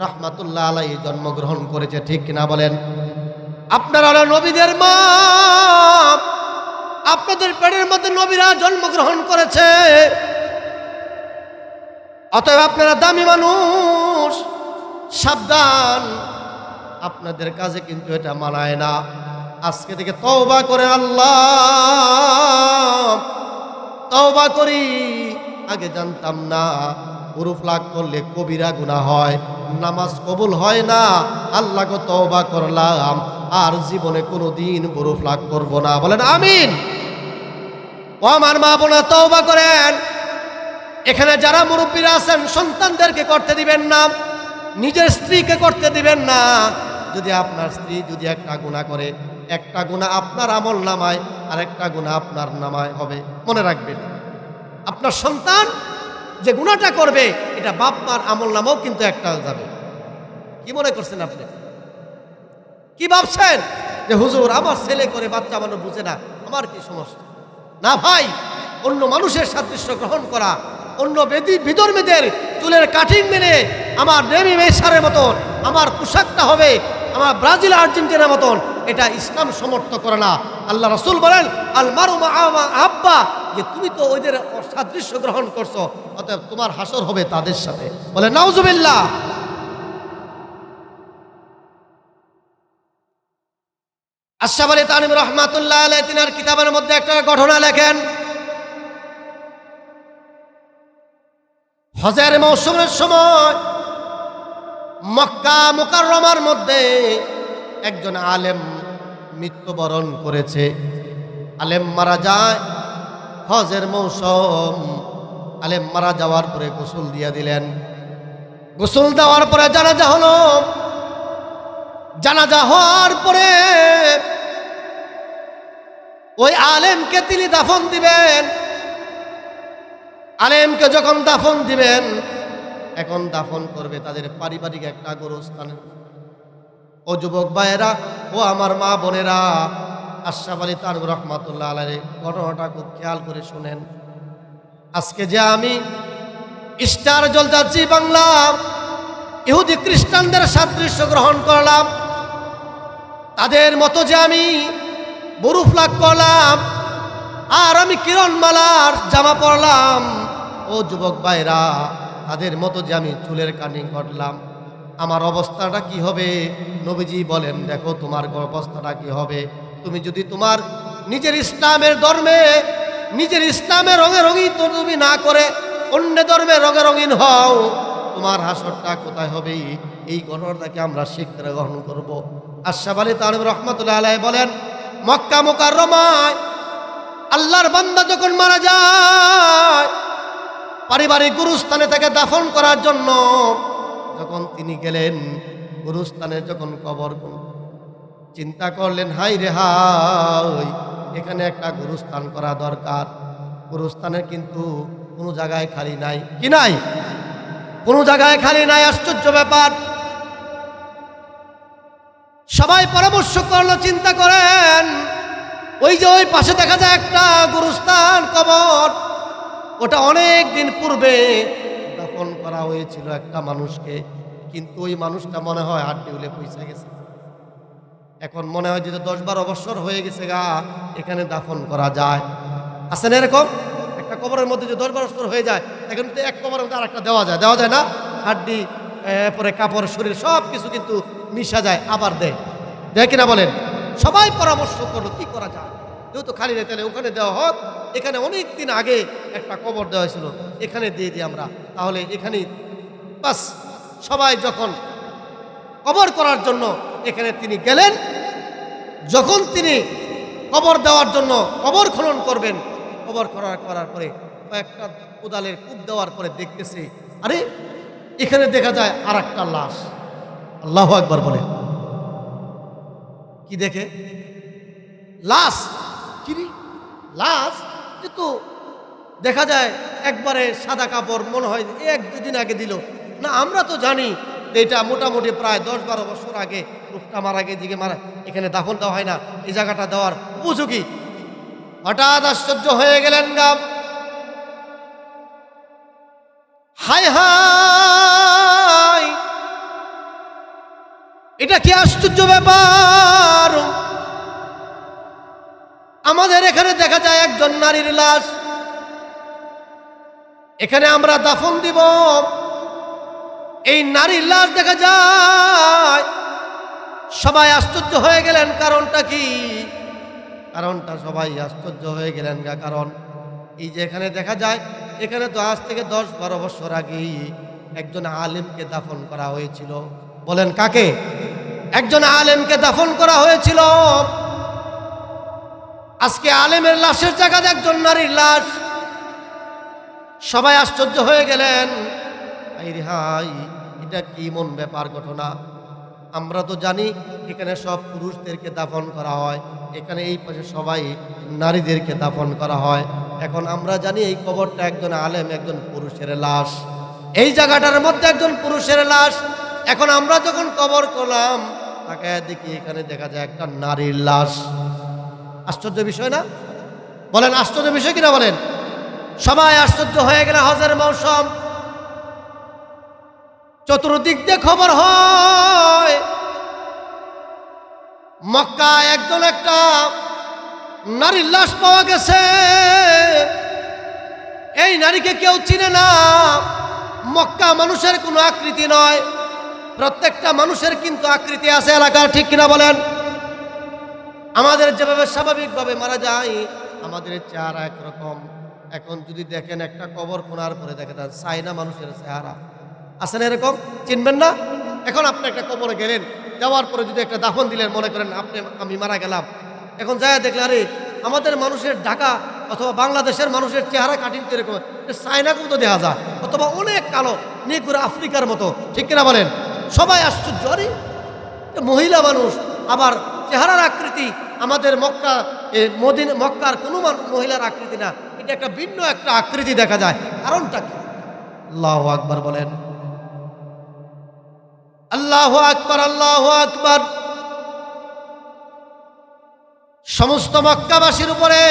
রাহমাতুল্লাহ আলাইহি জন্মগ্রহণ করেছে, ঠিক কিনা বলেন? আপনারা হলো নবীদের মা, আপনাদের পেটের মধ্যে নবীরা জন্মগ্রহণ করেছে, অতএব আপনারা দামি মানুষ, সাবধান, আপনাদের কাছে কিন্তু এটা মানায় না। আজকে থেকে তওবা করে, আল্লাহ তওবা করি, আগে জানতাম না হুরুফ লাগ করলে কবিরা গুনাহ হয়, নামাজ কবুল হয় না, আল্লাহকে তওবা করলাম, আর জীবনে কোনোদিন হুরুফ লাগ করব না, বলেন আমিন। ও আমার মা বোনা, তওবা করেন। এখানে যারা মুরব্বীরা আছেন, সন্তানদেরকে করতে দিবেন না, নিজের স্ত্রীকে করতে দিবেন না। যদি আপনার স্ত্রী যদি একটা গুনাহ করে, একটা গুনাহ আপনার আমল নামায় আর একটা গুনাহ আপনার নামায় হবে, মনে রাখবেন। আপনার সন্তান যে গুনাহটা করবে, এটা বাপ মার আমল নামাও কিন্তু একটা যাবে। কি মনে করছেন আপনি? কি ভাবছেন যে হুজুর আমার ছেলে করে, বাচ্চা মানুষ বুঝে না, আমার কি সমস্যা? না ভাই, অন্য মানুষের সাদৃশ্য গ্রহণ করা, অন্য বিধর্মীদের চুলের কাটিং মেনে আমার নেমি মেসারের মতন আমার পোশাকটা হবে আমার ব্রাজিল আর্জেন্টিনার মতন, এটা ইসলাম সমর্থ করে না। আল্লাহ রাসূল বলেন, আল মারু মা আব্বা, যে তুমি তো ওদের সাদৃশ্য গ্রহণ করছো, অতএব তোমার হাসর হবে তাদের সাথে, বলে নাউজুবিল্লাহ। আশরাফ আলী তানভী রহমাতুল্লাহ আলাইহি তিনার কিতাবের মধ্যে একটা ঘটনা লেখেন। হজের মৌসুমের সময় মক্কা মুকাররমার মধ্যে একজন আলেম মৃত্যুবরণ করেছে। আলেম মারা যায়, হজের মৌসুম। আলেম মারা যাওয়ার পরে গোসল দিয়ে দিলেন। গোসল দেওয়ার পরে জানাজা হলো। জানাজা হওয়ার পরে ওই আলেমকে তিনি দাফন দিবেন। আলেমকে যখন দাফন দিবেন, এখন দাফন করবে তাদের পারিবারিক একটা গোরস্থানে। ও যুবক ভাইয়েরা, ও আমার মা বোনেরা, আশরাফ আলী তানভী রহমাতুল্লাহ আলাইহি ঘটনাটা খুব খেয়াল করে শুনেন। আজকে যে আমি স্টার জলসা জি বাংলা ইহুদি খ্রিস্টানদের সাদৃশ্য গ্রহণ করলাম, তাদের মতো যে আমি বরু ফ্লাগ করলাম, আর আমি কিরণমালার জামা পরলাম, ও যুবক ভাইরা, তাদের মতো যে আমি চুলের কাটিং করলাম, আমার অবস্থাটা কি হবে? নবীজি বলেন, দেখো তোমার অবস্থাটা কি হবে। তুমি যদি তোমার নিজের ইসলামের ধর্মে, নিজের ইসলামের রঙে রঙিন তুমি না করে অন্য ধর্মে রঙে রঙিন হও, তোমার হাসরটা কোথায় হবে? এই ঘটনাটাকে আমরা শিক্ষা গ্রহণ করব। আশরাফ আলী তানভী রহমাতুল্লাহ আলাইহি বলেন, মক্কা মুকাররমায় আল্লাহর বান্দা যখন মারা যায়, পারিবারিক গুরুস্থানে তাকে দাফন করার জন্য যখন তিনি গেলেন, গুরুস্থানের যখন কবর চিন্তা করলেন, হাই রে হাই, এখানে একটা গুরুস্থান করা দরকার। গুরুস্থানের কিন্তু কোনো জায়গায় খালি নাই। কি নাই? কোনো জায়গায় খালি নাই। আশ্চর্য ব্যাপার। সবাই পরামর্শ করলো, চিন্তা করেন, ওই যে ওই পাশে দেখা যায় একটা গুরুস্থান, কবর, ওটা অনেক দিন পূর্বে দাফন করা হয়েছিল একটা মানুষকে, কিন্তু ওই মানুষটা মনে হয় হাড্ডি উলে পয়সা গেছে। এখন মনে হয় যে 10-12 বছর হয়ে গেছে গা, এখানে দাফন করা যায়। আছে না এরকম? একটা কবরের মধ্যে যে 10-12 বছর হয়ে যায়, এখন তো এক কবরের মধ্যে আর একটা দেওয়া যায়, দেওয়া যায় না? হাড্ডি, পরে কাপড়, শরীর সব কিছু কিন্তু মিশা যায়, আবার দেয়, দেয় কিনা বলেন? সবাই পরামর্শ করলো কি করা যায়, যেহেতু খালি নেই, তাহলে ওখানে দেওয়া হোক। এখানে অনেক দিন আগে একটা কবর দেওয়া হয়েছিল, এখানে দিয়ে দিই আমরা, তাহলে এখানেই বাস। সবাই যখন কবর করার জন্য এখানে তিনি গেলেন, যখন তিনি কবর দেওয়ার জন্য কবর খনন করবেন, কবর করার পরে কয়েকটা কোদালের কূপ দেওয়ার পরে দেখতেছে, আরে এখানে দেখা যায় আর একটা লাশ। আল্লাহু আকবার বলে। কি দেখে? লাশ। কি লাশ? কিন্তু দেখা যায় একবারে সাদা কাপড়, মনে হয় 1-2 দিন আগে দিল না। আমরা তো জানি এটা মোটামুটি প্রায় 10-12 বছর আগে লোকটা মারা গিয়ে দিকে মারা, এখানে দাফন দেওয়া হয় না, এই জায়গাটা দেওয়ার উপযোগী। হঠাৎ আশ্চর্য হয়ে গেলেন গা। হায় হায়, এটা কি আশ্চর্য ব্যাপার! আমাদের এখানে দেখা যায় একজন নারীর লাশ, এখানে আমরা দাফন দিব, এই নারীর লাশ দেখা যায়। সবাই আশ্চর্য হয়ে গেলেন। কারণটা কি? কারণটা সবাই আশ্চর্য হয়ে গেলেন গা, কারণ এই যে এখানে দেখা যায়, এখানে তো আজ থেকে 10-12 বছর আগেই একজন আলেমকে দাফন করা হয়েছিল। বলেন কাকে? একজন আলেমকে দাফন করা হয়েছিল। আজকে আলেমের লাশের জায়গায় একজন নারীর লাশ। সবাই আশ্চর্য হয়ে গেলেন, আরে হাই, এটা কি মন ব্যাপার ঘটনা! আমরা তো জানি এখানে সব পুরুষদেরকে দাফন করা হয়, এখানে এই পাশে সবাই নারীদেরকে দাফন করা হয়। এখন আমরা জানি এই কবরটা একজন আলেম, একজন পুরুষের লাশ, এই জায়গাটার মধ্যে একজন পুরুষের লাশ। এখন আমরা যখন কবর করলাম, তাকে দেখি এখানে দেখা যায় একটা নারীর লাশ। আশ্চর্য বিষয় না? বলেন আশ্চর্য বিষয় কিনা বলেন? সবাই আশ্চর্য হয়ে গেল। হজের মৌসুম, চতুর্দিক দিয়ে খবর হয় মক্কায় একজন একটা নারীর লাশ পাওয়া গেছে। এই নারীকে কেউ চিনে না। মক্কা মানুষের কোনো আকৃতি নয়, প্রত্যেকটা মানুষের কিন্তু আকৃতি আছে এলাকার, ঠিক কিনা বলেন? আমাদের যেভাবে স্বাভাবিকভাবে মারা যায় আমাদের চেহারা একরকম। এখন যদি দেখেন একটা কবর খোঁড়ার পরে দেখেন চায়না মানুষের চেহারা আছে না, এরকম চিনবেন না? এখন আপনি একটা কবরে গেলেন, যাওয়ার পরে যদি একটা দাফন দিলেন, মনে করেন আপনি আমি মারা গেলাম, এখন যায় দেখলে আরে আমাদের মানুষের ঢাকা অথবা বাংলাদেশের মানুষের চেহারা কাটিং তো এরকম, চায়না মতো দেখা যায়, অথবা অনেক কালো নিগুড়া আফ্রিকার মতো, ঠিক কিনা বলেন? সবাই আশ্চর্য, আরে মহিলা মানুষ, আবার চেহারার আকৃতি আমাদের মক্কার কোনো মহিলার আকৃতি না, এটা একটা ভিন্ন একটা আকৃতি দেখা যায়। কারণটা কি? আল্লাহু আকবার বলেন, আল্লাহু আকবার, আল্লাহু আকবার। সমস্ত মক্কাবাসীর উপরে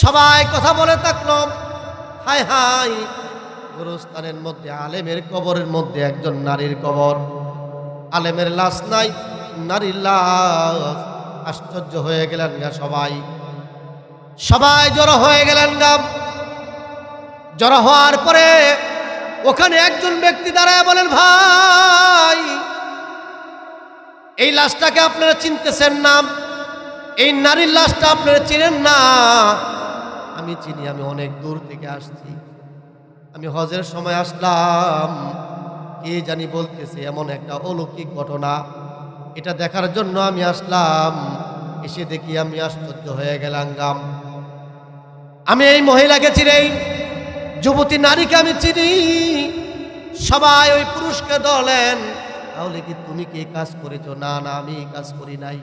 সবাই কথা বলে থাকলো, হায় হায়, গোরস্থানের মধ্যে আলেমের কবরের মধ্যে একজন নারীর কবর, আলেমের লাশ নাই, নারীর লাশ। আশ্চর্য হয়ে গেলেন গা সবাই জড়ো হয়ে গেলেন গা। জড়ো হওয়ার পরে ওখানে একজন ব্যক্তি দাঁড়ায় বলেন, ভাই এই লাশটাকে আপনারা চিনতেছেন না, এই নারীর লাশটা আপনারা চিনেন না? আমি চিনি, আমি অনেক দূর থেকে আসছি, আমি হজের সময় আসলাম, কে জানি বলতেছে এমন একটা অলৌকিক ঘটনা, এটা দেখার জন্য আমি আসলাম। এসে দেখি আমি আশ্চর্য হয়ে গেলাম। আমি এই মহিলাকে চিনি, যুবতী নারীকে আমি চিনি। সবাই ওই পুরুষকে ধরলেন, তাহলে কি তুমি কি কাজ করেছো? না না, আমি এই কাজ করি নাই।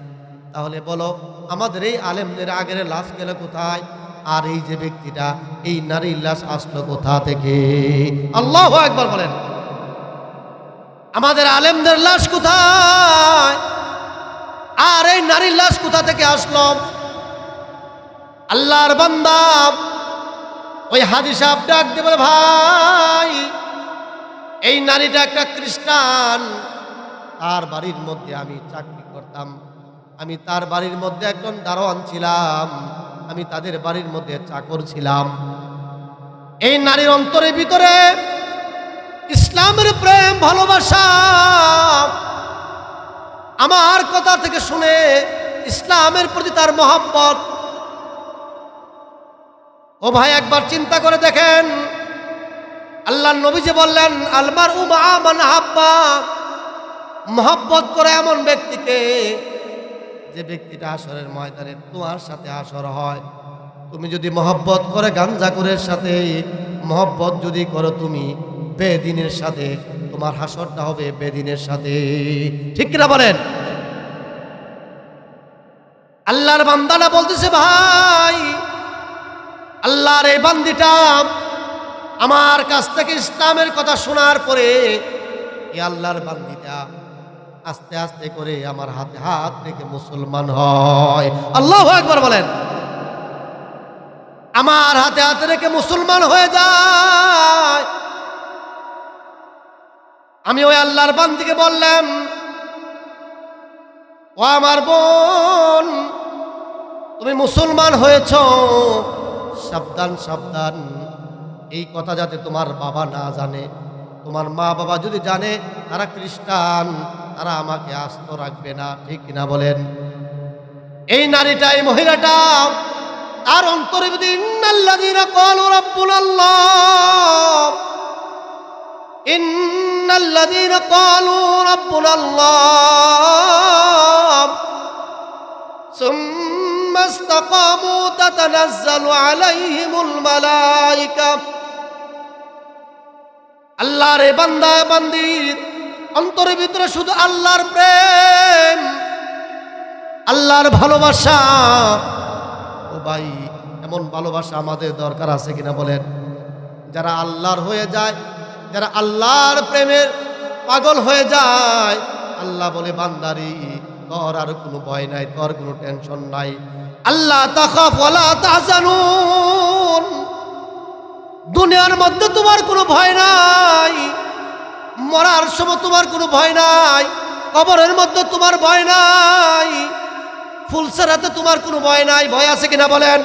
তাহলে বলো আমাদের এই আলেমদের আগের লাশ গেল কোথায়? আর এই যে ব্যক্তিটা, এই নারীর লাশ আসলো কোথা থেকে? আল্লাহু আকবার বলেন, আমাদের আলেমদের লাশ কোথায় আর এই নারীর লাশ কোথা থেকে আসলো? আল্লাহর বান্দা ওই হাজী সাহেব ডাক দিয়ে বলে, ভাই এই নারীটা একটা খ্রিস্টান, তার বাড়ির মধ্যে আমি চাকরি করতাম, আমি তার বাড়ির মধ্যে একজন দারোয়ান ছিলাম, আমি তাদের বাড়ির মধ্যে চাকর ছিলাম। এই নারীর অন্তরের ভিতরে ইসলামের প্রেম ভালোবাসা আমার কথা থেকে শুনে ইসলামের প্রতি তার মহব্বত। ও ভাই একবার চিন্তা করে দেখেন, আল্লাহর নবী যে বললেন আলমারউ মা মান হাব্বা, মহব্বত করে এমন ব্যক্তিকে যে ব্যক্তিটা হাসরের ময়দানে তোমার সাথে হাসর হয়। তুমি যদি মহব্বত করে গাঞ্জাখোরের সাথে মহব্বত যদি করো তুমি বেদিনের সাথে, তোমার হাসরটা হবে বেদিনের সাথে, ঠিক কিনা বলেন? আল্লাহর বান্দাটা বলতেছে, ভাই আল্লাহর এই বান্দিটা আমার কাছ থেকে ইসলামের কথা শোনার পরে এই আল্লাহর বান্দিটা আস্তে আস্তে করে আমার হাতে হাত রেখে মুসলমান হয়। আল্লাহু আকবার বলেন, আমার হাতে হাতে রেখে মুসলমান হয়ে যায়। আমি ওই আল্লাহর বান্দিকে বললাম, ও আমার বোন, তুমি মুসলমান হয়েছ, সাবধান সাবধান, এই কথা যাতে তোমার বাবা না জানে, তোমার মা বাবা যদি জানে তারা খ্রিস্টান, তারা আমাকে আস্ত রাখবে না, ঠিক কিনা বলেন? এই নারীটা, এই মহিলাটা তার অন্তরে যদি ইন্নাল্লাযীনা ক্বালু রাব্বুনাল্লাহ, ইন্নাল্লাযীনা ক্বালু রাব্বুনাল্লাহ সুম্মা ইসতাকামু তাতানাজ্জালু আলাইহিমুল মালায়েকা। আল্লাহর বান্দা বান্দির অন্তরের ভিতরে শুধু আল্লাহর প্রেম, আল্লাহর ভালোবাসা। ও ভাই, এমন ভালোবাসা আমাদের দরকার আছে কিনা বলেন? যারা আল্লাহর হয়ে যায়, যারা আল্লাহর প্রেমের পাগল হয়ে যায়, আল্লাহ বলে বান্দারি তোর আর কোনো ভয় নাই, তোর কোনো টেনশন নাই, আল্লাহ তাখাফ ওয়ালা তাহজানুন, দুনিয়ার মধ্যে তোমার কোনো ভয় নাই, মরার সময় তোমার কোনো ভয় নাই, কবরের মধ্যে তোমার ভয় নাই, ফুলসেরাতে তোমার কোনো ভয় নাই। ভয় আছে কিনা বলেন?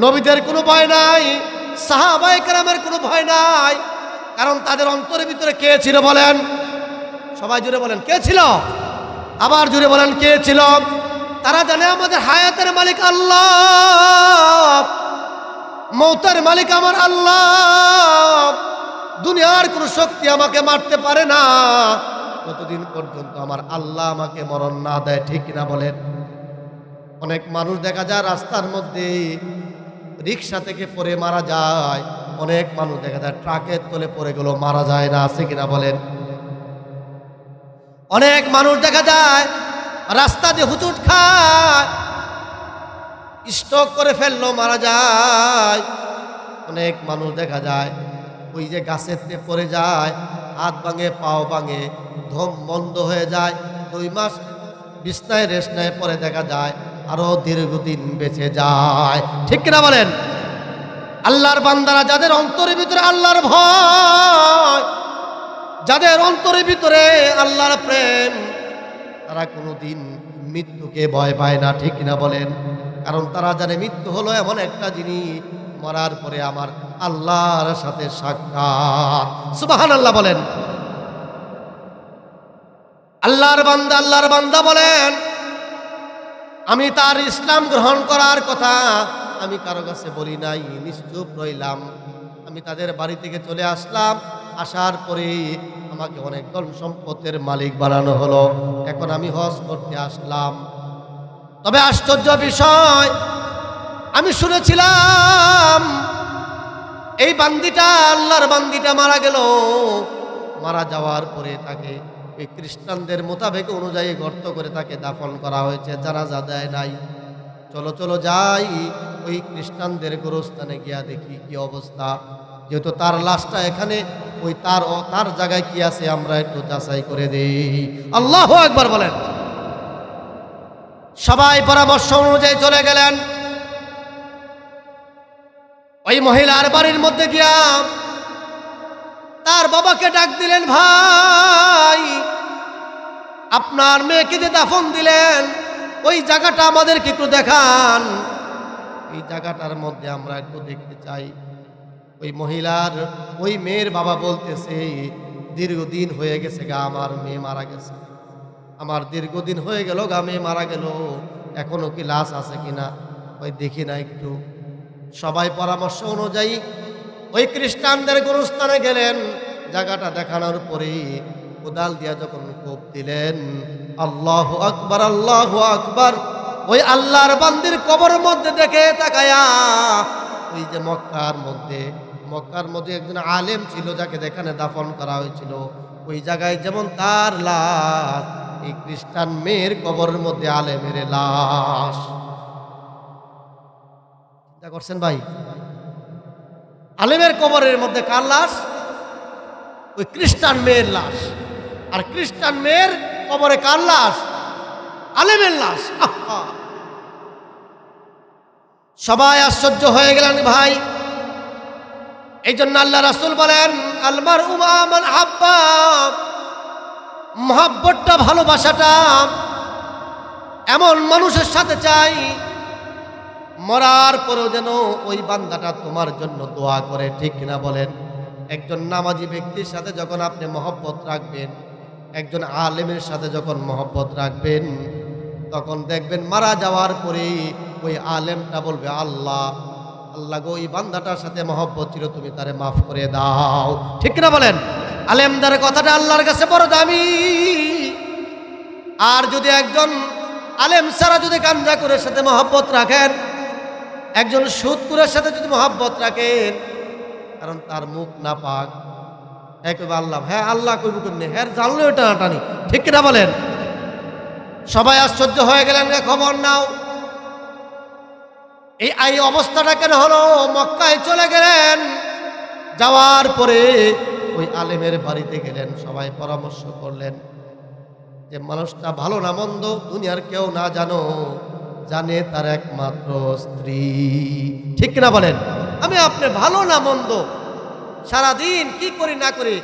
নবীদের কোনো ভয় নাই, সাহাবায়ে কেরামের কোনো ভয় নাই, কারণ তাদের অন্তরের ভিতরে কে ছিল বলেন? সবাই জুড়ে বলেন, কে ছিল? আবার জুড়ে বলেন কে ছিল? তারা জানে আমাদের হায়াতের মালিক আল্লাহ, মৌতের মালিক আমার আল্লাহ। দুনিয়ার কোনো শক্তি আমাকে মারতে পারে না যতদিন পর্যন্ত আমার আল্লাহ আমাকে মরণ না দেয়। ঠিক না বলেন? অনেক মানুষ দেখা যায় রাস্তার মধ্যে রিক্সা থেকে পড়ে মারা যায়, অনেক মানুষ দেখা যায় ট্রাকের তলে পড়ে গেল মারা যায় না, আছে কিনা বলেন? অনেক মানুষ দেখা যায় রাস্তা দিয়ে হুচুট খায়, স্ট্রোক করে ফেললো মারা যায়। অনেক মানুষ দেখা যায় ওই যে গাছের তে পড়ে যায়, হাত ভাঙে পাও ভাঙে, ধম বন্ধ হয়ে যায়, 2 মাস বিছনায় রেস্ট নেয়, পরে দেখা যায় আরো দীর্ঘদিন বেঁচে যায়। ঠিক কিনা বলেন? আল্লাহর বান্দারা যাদের অন্তরের ভিতরে আল্লাহর ভয়, যাদের অন্তরের ভিতরে আল্লাহর প্রেম, তারা কোনোদিন মৃত্যুকে ভয় পায় না। ঠিক কিনা বলেন? কারণ তারা জানে মৃত্যু হলো এমন একটা জিনিস, মরার পরে আমার আল্লাহর সাথে সাক্ষাৎ। সুবহানাল্লাহ বলেন। আল্লাহর বান্দা বলেন, আমি তার ইসলাম গ্রহণ করার কথা আমি কারো কাছে বলি নাই, নিশ্চুপ রইলাম। আমি তাদের বাড়ি থেকে চলে আসলাম, আসার পরে আমাকে অনেক ধন সম্পদের মালিক বানানো হলো। এখন আমি হজ করতে আসলাম। তবে আশ্চর্য বিষয়, আমি শুনেছিলাম এই বান্দিটা, আল্লাহর বান্দিটা মারা গেল। মারা যাওয়ার পরে তাকে এই খ্রিস্টানদের মোতাবেক অনুযায়ী গর্ত করে তাকে দাফন করা হয়েছে, জানাজা দেয় নাই। চলো চলো যাই ওই খ্রিস্টানদের গোরস্থানে গিয়া দেখি কি অবস্থা। যেহেতু তার লাশটা এখানে, ওই তার জায়গায় কি আছে আমরা একটু যাচাই করে দেই। আল্লাহু আকবার বলেন। সবাই পরামর্শ অনুযায়ী চলে গেলেন। ওই মহিলার বাড়ির মধ্যে গিয়া তার বাবাকে ডাক দিলেন, ভাই আপনার মেয়েকে যে দাফন দিলেন ওই জায়গাটা আমাদেরকে একটু দেখান, এই জায়গাটার মধ্যে আমরা একটু দেখতে চাই। ওই মহিলার ওই মেয়ের বাবা বলতেছে, দীর্ঘদিন হয়ে গেছে গা আমার মেয়ে মারা গেছে, আমার দীর্ঘদিন হয়ে গেল গা মেয়ে মারা গেল, এখনো কি লাশ আছে কিনা ওই দেখি না একটু। সবাই পরামর্শ অনুযায়ী ওই খ্রিস্টানদের গোরস্থানে গেলেন। জায়গাটা দেখানোর পরে কোদাল দিয়া যখন কোপ দিলেন, আল্লাহু আকবার আল্লাহু আকবার, ওই আল্লাহর বান্দির কবরের মধ্যে দেখে তাকায়া, ওই যে মক্কার মধ্যে একজন আলেম ছিল যাকে যেখানে দাফন করা হয়েছিল, ওই জায়গায় যেমন তার লাশ, এই খ্রিস্টান মেয়ের কবরের মধ্যে আলেমের লাশ। চিন্তা করছেন ভাই? আলেমের কবরের মধ্যে কার লাশ? ওই খ্রিস্টান মেয়ের লাশ। আর খ্রিস্টান মেয়ের কবরে কার লাশ? আলেমের লাশ। সবাই আশ্চর্য হয়ে গেলেন ভাই। এই জন্য আল্লাহ রাসূল বলেন, আলমার উমা মান হাব্বা, মহাব্বতটা, ভালোবাসাটা এমন মানুষের সাথে চাই মরার পরেও যেন ওই বান্দাটা তোমার জন্য দোয়া করে। ঠিক কিনা বলেন? একজন নামাজি ব্যক্তির সাথে যখন আপনি মহব্বত রাখবেন, একজন আলেমের সাথে যখন মহব্বত রাখবেন, তখন দেখবেন মারা যাওয়ার পরে ওই আলেমটা বলবে, আল্লাহ আল্লাহ গো, ওই বান্দাটার সাথে মহব্বত ছিল, তুমি তারে মাফ করে দাও। ঠিক কিনা বলেন? আলেমদার কথাটা আল্লাহর কাছে বড় দামি। আর যদি একজন আলেম ছাড়া যদি গাঞ্জা করে সাথে মহব্বত রাখেন, একজন সুদকুরের সাথে যদি মহব্বত রাখেন, কারণ তার মুখ না পাক, একবার আল্লাহ, হ্যাঁ আল্লাহ কইব কেমনি, হ্যাঁ জানলো এটা টানি। ঠিক কিনা বলেন? সবাই আশ্চর্য হয়ে গেলেন, খবর নাও এই অবস্থাটা কেন হলো। মক্কায় চলে গেলেন, যাওয়ার পরে ওই আলেমের বাড়িতে গেলেন, সবাই পরামর্শ করলেন যে মানুষটা ভালো না মন্দ দুনিয়ার কেউ না জানে তার একমাত্র স্ত্রী। ঠিক কিনা বলেন? আমি আপনি ভালো না মন্দ সারাদিন কি করি না করি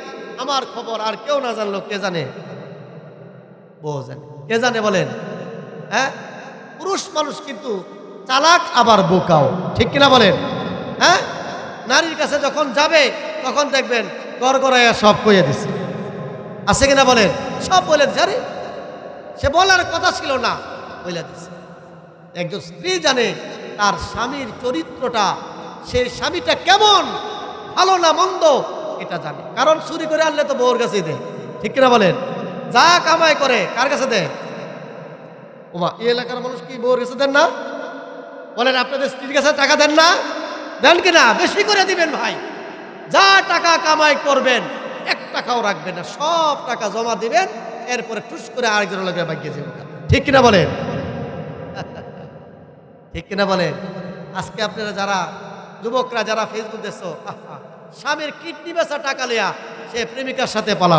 আমার খবর আর কেউ না জানলো কে জানে? বউ জানে। কে জানে বলেন? হ্যাঁ, পুরুষ মানুষ কিন্তু চালাক আবার বোকাও। ঠিক কিনা বলেন? হ্যাঁ, নারীর কাছে যখন যাবে তখন দেখবেন গড়গড়াইয়া সব কইয়া দিছে, আছে কিনা বলেন? সব বলে দিছে, আরে সে বলার কথা ছিল না, বলে দিছে। একজন স্ত্রী জানে তার স্বামীর চরিত্রটা, সেই স্বামীটা কেমন, ভালো না মন্দ, এটা জানে। কারণ চুরি করে আনলে তো বউর কাছে দেয়, ঠিক কিনা বলেন? যা কামাই করে কার কাছে দেয়? ওমা, এই এলাকার মানুষ কি বউর কাছে দেন না? বলেন আপনাদের স্ত্রীর কাছে টাকা দেন না? দেন কিনা? বেশি করে দিবেন ভাই। যা টাকা কামাই করবেন 1 টাকাও রাখবেন না, সব টাকা জমা দিবেন, এরপরে টুস করে আরেকজন লোকের ভাগ্যে যাবে। ঠিক কিনা বলেন? ঠিক কিনা বলেন? আজকে আপনারা যারা যুবকরা যারা ফেসবুক দেখছো, স্বামীর কিডনি বেচা টাকা লিয়া সে প্রেমিকার সাথে পালা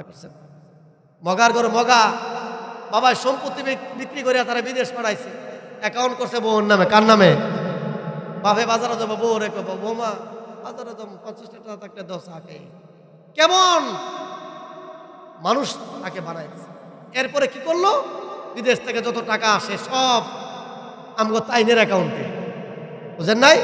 করছেন। মগার ঘর মগা বাবার সম্পত্তি বিক্রি করে তারা বিদেশ পাঠাইছে, অ্যাকাউন্ট করছে বউর নামে। কার নামে? বাপে বাজারে যাবো, বউ রেখে বৌমা বাজারে যাবো, 50 টাকা থাকলে 10 আগে। কেমন মানুষ তাকে বানাইছে। এরপরে কি করলো? বিদেশ থেকে যত টাকা আসে সব আমগো তাইনের অ্যাকাউন্টে, বুঝেন নাই?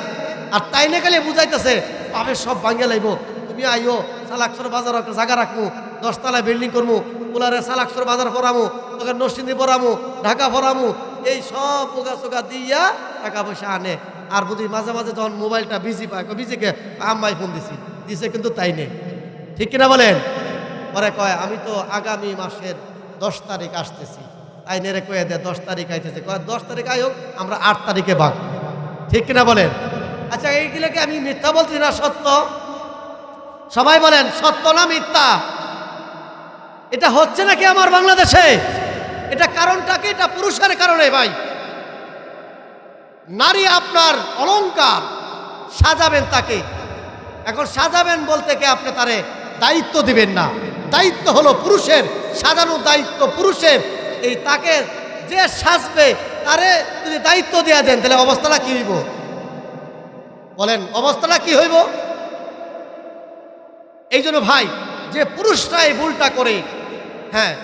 আর তাইনে গেলে বুঝাইতেছে বাপের সব ভাঙ্গে লাইব, তুমি আইও সালাকসর বাজার একটা জায়গা রাখবো, 10 তলায় বিল্ডিং করবো, পোলারে সালাকসর বাজার পড়ামো, তোকে নরসিংদী পড়ামো, ঢাকা পড়ামো, এই সব পোকা চোকা দিয়া টাকা পয়সা আনে। আর বুঝি মাঝে মাঝে যখন মোবাইলটা বিজি পায়, বিজিকে আম্মাই ফোন দিছে কিন্তু তাই নেই। ঠিক কিনা বলেন? পরে কয় আমি তো আগামী মাসের 10 তারিখ আসতেছি, আইনেরে কয়ে দেয় 10 তারিখ আইতেছে, কয় 10 তারিখ আই হোক, আমরা 8 তারিখে ভাগ। ঠিক কিনা বলেন? আচ্ছা, এইগুলোকে আমি মিথ্যা বলছি না সত্য? সবাই বলেন সত্য না মিথ্যা? এটা হচ্ছে নাকি আমার বাংলাদেশে? এটা কারণটা কি? এটা পুরুষের কারণে ভাই। নারী আপনার অলংকার, সাজাবেন তাকে। এখন সাজাবেন বলতে কি আপনি তারে দায়িত্ব দিবেন না, দায়িত্ব হলো পুরুষের, সাজানোর দায়িত্ব পুরুষের। এই তাকে যে সাজবে তারে যদি দায়িত্ব দেয়া দেন, তাহলে অবস্থাটা কি হইব? বলেন অবস্থাটা কি হইব? এই জন্য ভাই, যে পুরুষরাই ভুলটা করে, হ্যাঁ,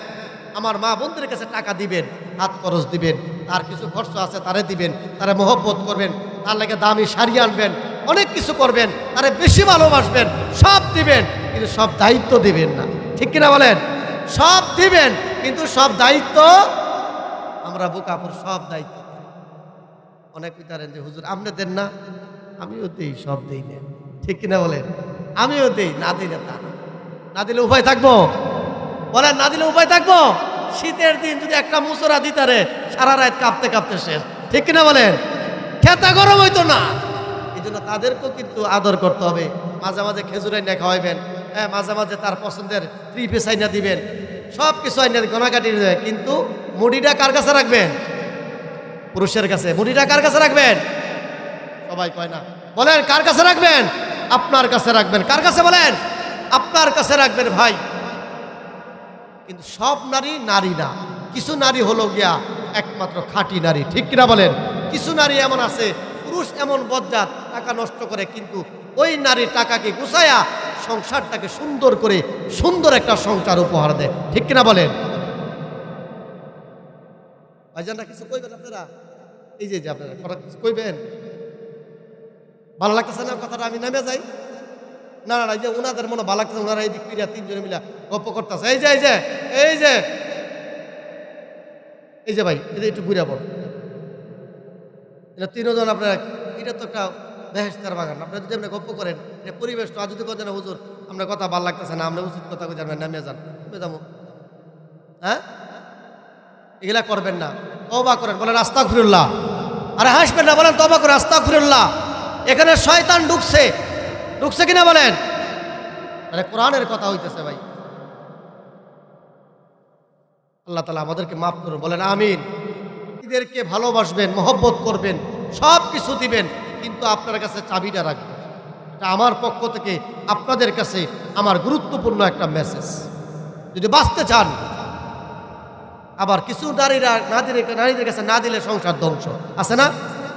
আমার মা বোনদের কাছে টাকা দিবেন, হাত খরচ দিবেন, তার কিছু খরচ আছে তারে দিবেন, তারে মহব্বত করবেন, তার লাগে দামি শাড়ি আনবেন, অনেক কিছু করবেন, তারে বেশি ভালোবাসবেন, সব দিবেন, কিন্তু সব দায়িত্ব দিবেন না। ঠিক কিনা বলেন? সব দিবেন কিন্তু সব দায়িত্ব আমরা বুকাপুর সব দায়িত্ব। অনেক পিতারেন যে হুজুর আপনি দেন না, আমিও দেই, সব দেই না। ঠিক কিনা বলেন? আমিও দেই, না দিলে তা না দিলে উপায় থাকবো? বলেন না দিলে উপায় থাকবো? শীতের দিন যদি একটা মুসরা দিতারে সারা রাত কাঁপতে কাঁপতে শেষ। ঠিক কিনা বলেন? খেতা গরম হইতো না। এই জন্য তাদেরকেও কিন্তু আদর করতে হবে। মাঝে মাঝে খেজুর আইনা খাওয়াইবেন, হ্যাঁ, মাঝে মাঝে তার পছন্দের 3 পিস আইনা দিবেন, সব কিছু আইনা গনাকাটি দেবে। কিন্তু মুড়িটা কার কাছে রাখবেন? পুরুষের কাছে। মুড়িটা কার কাছে রাখবেন? সবাই কয় না, বলেন কার কাছে রাখবেন? আপনার কাছে রাখবেন। কার কাছে? বলেন আপনার কাছে রাখবেন ভাই। কিন্তু সব নারী নারী না, কিছু নারী হলো গিয়া একমাত্র খাঁটি নারী। ঠিক কিনা বলেন? কিছু নারী এমন আছে, পুরুষ এমন বজ্জাত, টাকা নষ্ট করে, কিন্তু ওই নারী টাকাকে গুছায়া সংসারটাকে সুন্দর করে সুন্দর একটা সংসার উপহার দেয়। ঠিক কিনা বলেন? ভাইজানরা কিছু কইবেন আপনারা? এই যে আপনারা কথা কিছু কইবেন? ভালো লাগতেছে না কথাটা? আমি নেমে যাই না? না, যে ওনাদের মনে ভালো লাগতেছে, ওনারা এই দিক ফিরিয়া 3 জনে মিলা গপ্প করতেছে। এই যে এই যে এই যে এই যে ভাই, এটা একটু ঘুরে পড়। এটা 3 জন আপনারা, এটা তো একটা বেহেশতের বাগান। আপনারা যদি আপনি গপ্প করেন, এটা পরিবেশটা যদি কথা না হুজুর আপনার কথা ভালো লাগতেছে না, আমরা উচিত কথা কই, নামে যান, যাবো। হ্যাঁ, এগুলা করবেন না, তওবা করেন, বলেন আস্তাগফিরুল্লাহ। আরে হাসবেন না, বলেন তওবা করে আস্তাগফিরুল্লাহ। এখানে শয়তান ঢুকছে, ঢুকছে কিনা বলেন? আরে কোরআনের কথা হইতেছে ভাই। আল্লাহ তাআলা আমাদেরকে মাফ করুন, বলেন আমিন। এদেরকে ভালোবাসবেন, মহব্বত করবেন, সব কিছু দিবেন, কিন্তু আপনার কাছে চাবিটা রাখবেন। এটা আমার পক্ষ থেকে আপনাদের কাছে আমার গুরুত্বপূর্ণ একটা মেসেজ। যদি বাঁচতে চান, আবার কিছু নারীরা নারীদের কাছে না দিলে সংসার ধ্বংস আছে না?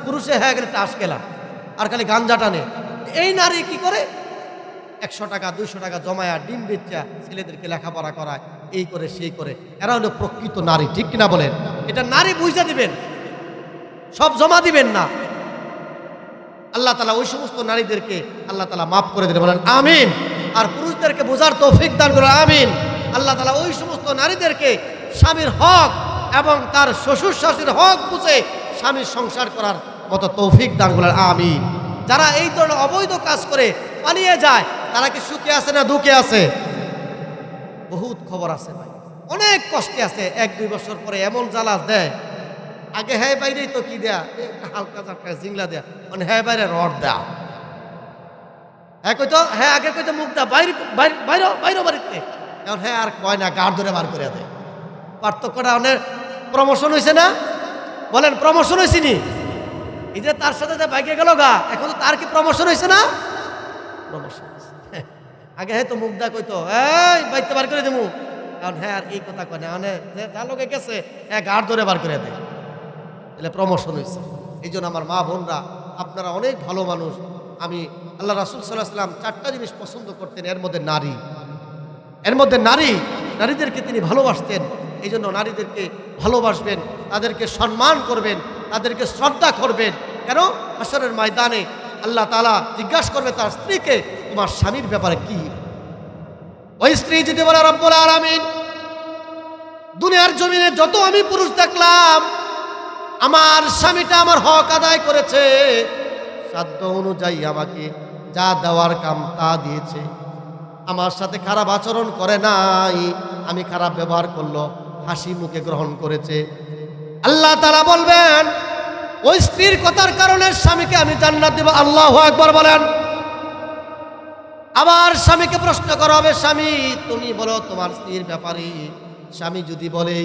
পুরুষে হয়ে গেলে তাস খেলা আর খালি গাঞ্জা টানে। এই নারী কি করে? 100 টাকা 200 টাকা জমায়া ডিম বেচা ছেলেদেরকে লেখাপড়া করায়, এই করে সেই করে। এরা হলো প্রকৃত নারী। ঠিক কিনা বলেন? এটা নারী বুঝা দিবেন, সব জমা দিবেন না। আল্লাহ তাআলা ওই সমস্ত নারীদেরকে আল্লাহ তাআলা মাফ করে দিলেন, বলেন আমিন। আর পুরুষদেরকে বোঝার তৌফিক দান করেন, আমিন। আল্লাহ তাআলা ওই সমস্ত নারীদেরকে স্বামীর হক এবং তার শ্বশুর শাশুড়ির হক বুঝে স্বামীর সংসার করার মতো তৌফিক দান করেন, আমিন। যারা এই ধরনের অবৈধ কাজ করে পালিয়ে যায় তারা কি সুখে আছে না দুঃখে আছে? বহুত খবর আছে ভাই, অনেক কষ্টে আছে। 1-2 বছর পরে এমন জ্বালা দেয়, আগে হ্যাঁ বাইরেই তো কি দেয়া, একটা হালকা চাপটা জিংলা দেয়া, মানে হ্যাঁ বাইরে রড দেয়া। হ্যাঁ কইতো, হ্যাঁ আগে কইতো মুখ দা বাইরে বাইরে বাইরে বাড়িতে, এখন হ্যাঁ আর কয় না, গাড় ধরে বার করে দেয়। পার্থক্যটা অনেক প্রমোশন হয়েছে না? বলেন প্রমোশন হয়েছে নি? এই যে তার সাথে যে বাইকে গেল গা, এখন তো তার কি প্রমোশন হয়েছে না? প্রমোশন হয়েছে। আগে হয়তো মুখ দা কইতো এই বাইতে বার করে দেবো, এখন হ্যাঁ আর এই কথা কয় না, মানে যার লোকে গেছে হ্যাঁ গাড় ধরে বার করে দেয়, তাহলে প্রমোশন হয়েছে। এই জন্য আমার মা বোনরা, আপনারা অনেক ভালো মানুষ। আমি আল্লাহ রাসূল সাল্লাল্লাহু আলাইহি ওয়াসাল্লাম 4টা জিনিস পছন্দ করতেন, এর মধ্যে নারী, এর মধ্যে নারীদেরকে তিনি ভালোবাসতেন। এই জন্য নারীদেরকে ভালোবাসবেন, তাদেরকে সম্মান করবেন, তাদেরকে শ্রদ্ধা করবেন। কেন? হাশরের ময়দানে আল্লাহ তাআলা জিজ্ঞাসা করবে তার স্ত্রীকে, তোমার স্বামীর ব্যাপারে কি? ওই স্ত্রী যদি বলে রব্বুল আলামিন, দুনিয়ার জমিনে যত আমি পুরুষ দেখলাম, আমার স্বামীটা আমার হক আদায় করেছে, সাধ্য অনুযায়ী আমাকে যা দেওয়ার কাম তা দিয়েছে, আমার সাথে খারাপ আচরণ করে নাই, আমি খারাপ ব্যবহার করলো হাসি মুখে গ্রহণ করেছে, আল্লাহ তাআলা বলবেন ওই স্ত্রীর কথার কারণে স্বামীকে আমি জান্নাত দেব। আল্লাহু আকবার বলেন। আবার স্বামীকে প্রশ্ন করা হবে, স্বামী তুমি বলো তোমার স্ত্রীর ব্যাপারে। স্বামী যদি বলে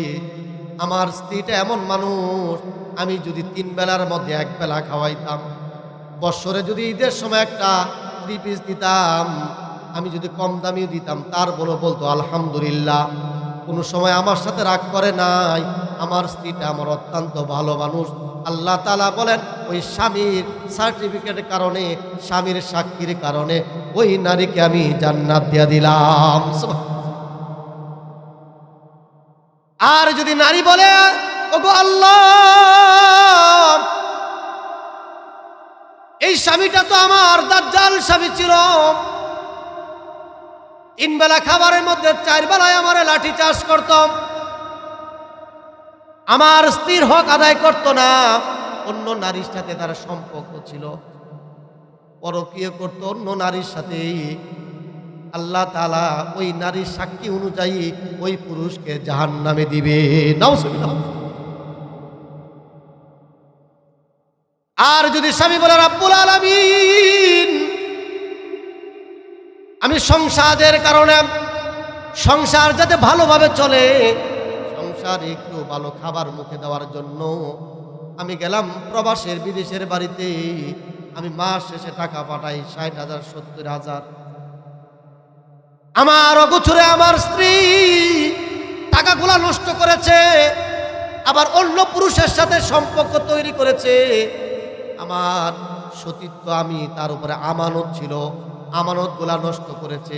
আমার স্ত্রীটা এমন মানুষ, আমি যদি 3 বেলার মধ্যে 1 বেলা খাওয়াইতাম, বছরে যদি ঈদের সময় একটা 3 পিস দিতাম, আমি যদি কম দামিও দিতাম, তার বলতো আলহামদুলিল্লাহ, কোনো সময় আমার সাথে রাগ করে নাই, আমার স্ত্রীটা আমার অত্যন্ত ভালো মানুষ। আল্লাহ তাআলা বলেন ওই স্বামীর সার্টিফিকেটের কারণে, স্বামীর সাক্ষীর কারণে ওই নারীকে আমি জান্নাত দিয়ে দিলাম। আর যদি নারী বলে ওগো আল্লাহ, এই স্বামীটা তো আমার দাজ্জাল স্বামী ছিল, 3 বেলা খাবারের মধ্যে 4 বেলায় আমার লাঠি চার্জ করতাম, আমার স্ত্রীর হক আদায় করত না, অন্য নারীর সাথে তার সম্পর্ক ছিল, পরকীয় করত অন্য নারীর সাথে, আল্লাহ তাআলা ওই নারীর সাক্ষী অনুযায়ী ওই পুরুষকে জাহান্নামে দিবে। নাউজুবিল্লাহ। আর যদি স্বামী বলে রব্বুল আলামিন, আমি সংসারের কারণে, সংসার যাতে ভালোভাবে চলে, সংসারে একটু ভালো খাবার মুখে দেওয়ার জন্য আমি গেলাম প্রবাসের বিদেশের বাড়িতে, আমি মাস শেষে টাকা পাঠাই 60,000 70,000, আমার অগোচরে আমার স্ত্রী টাকাগুলা নষ্ট করেছে, আবার অন্য পুরুষের সাথে সম্পর্ক তৈরি করেছে, আমার সতীত্ব আমি তার উপরে আমানত ছিল, আমানতগুলা নষ্ট করেছে।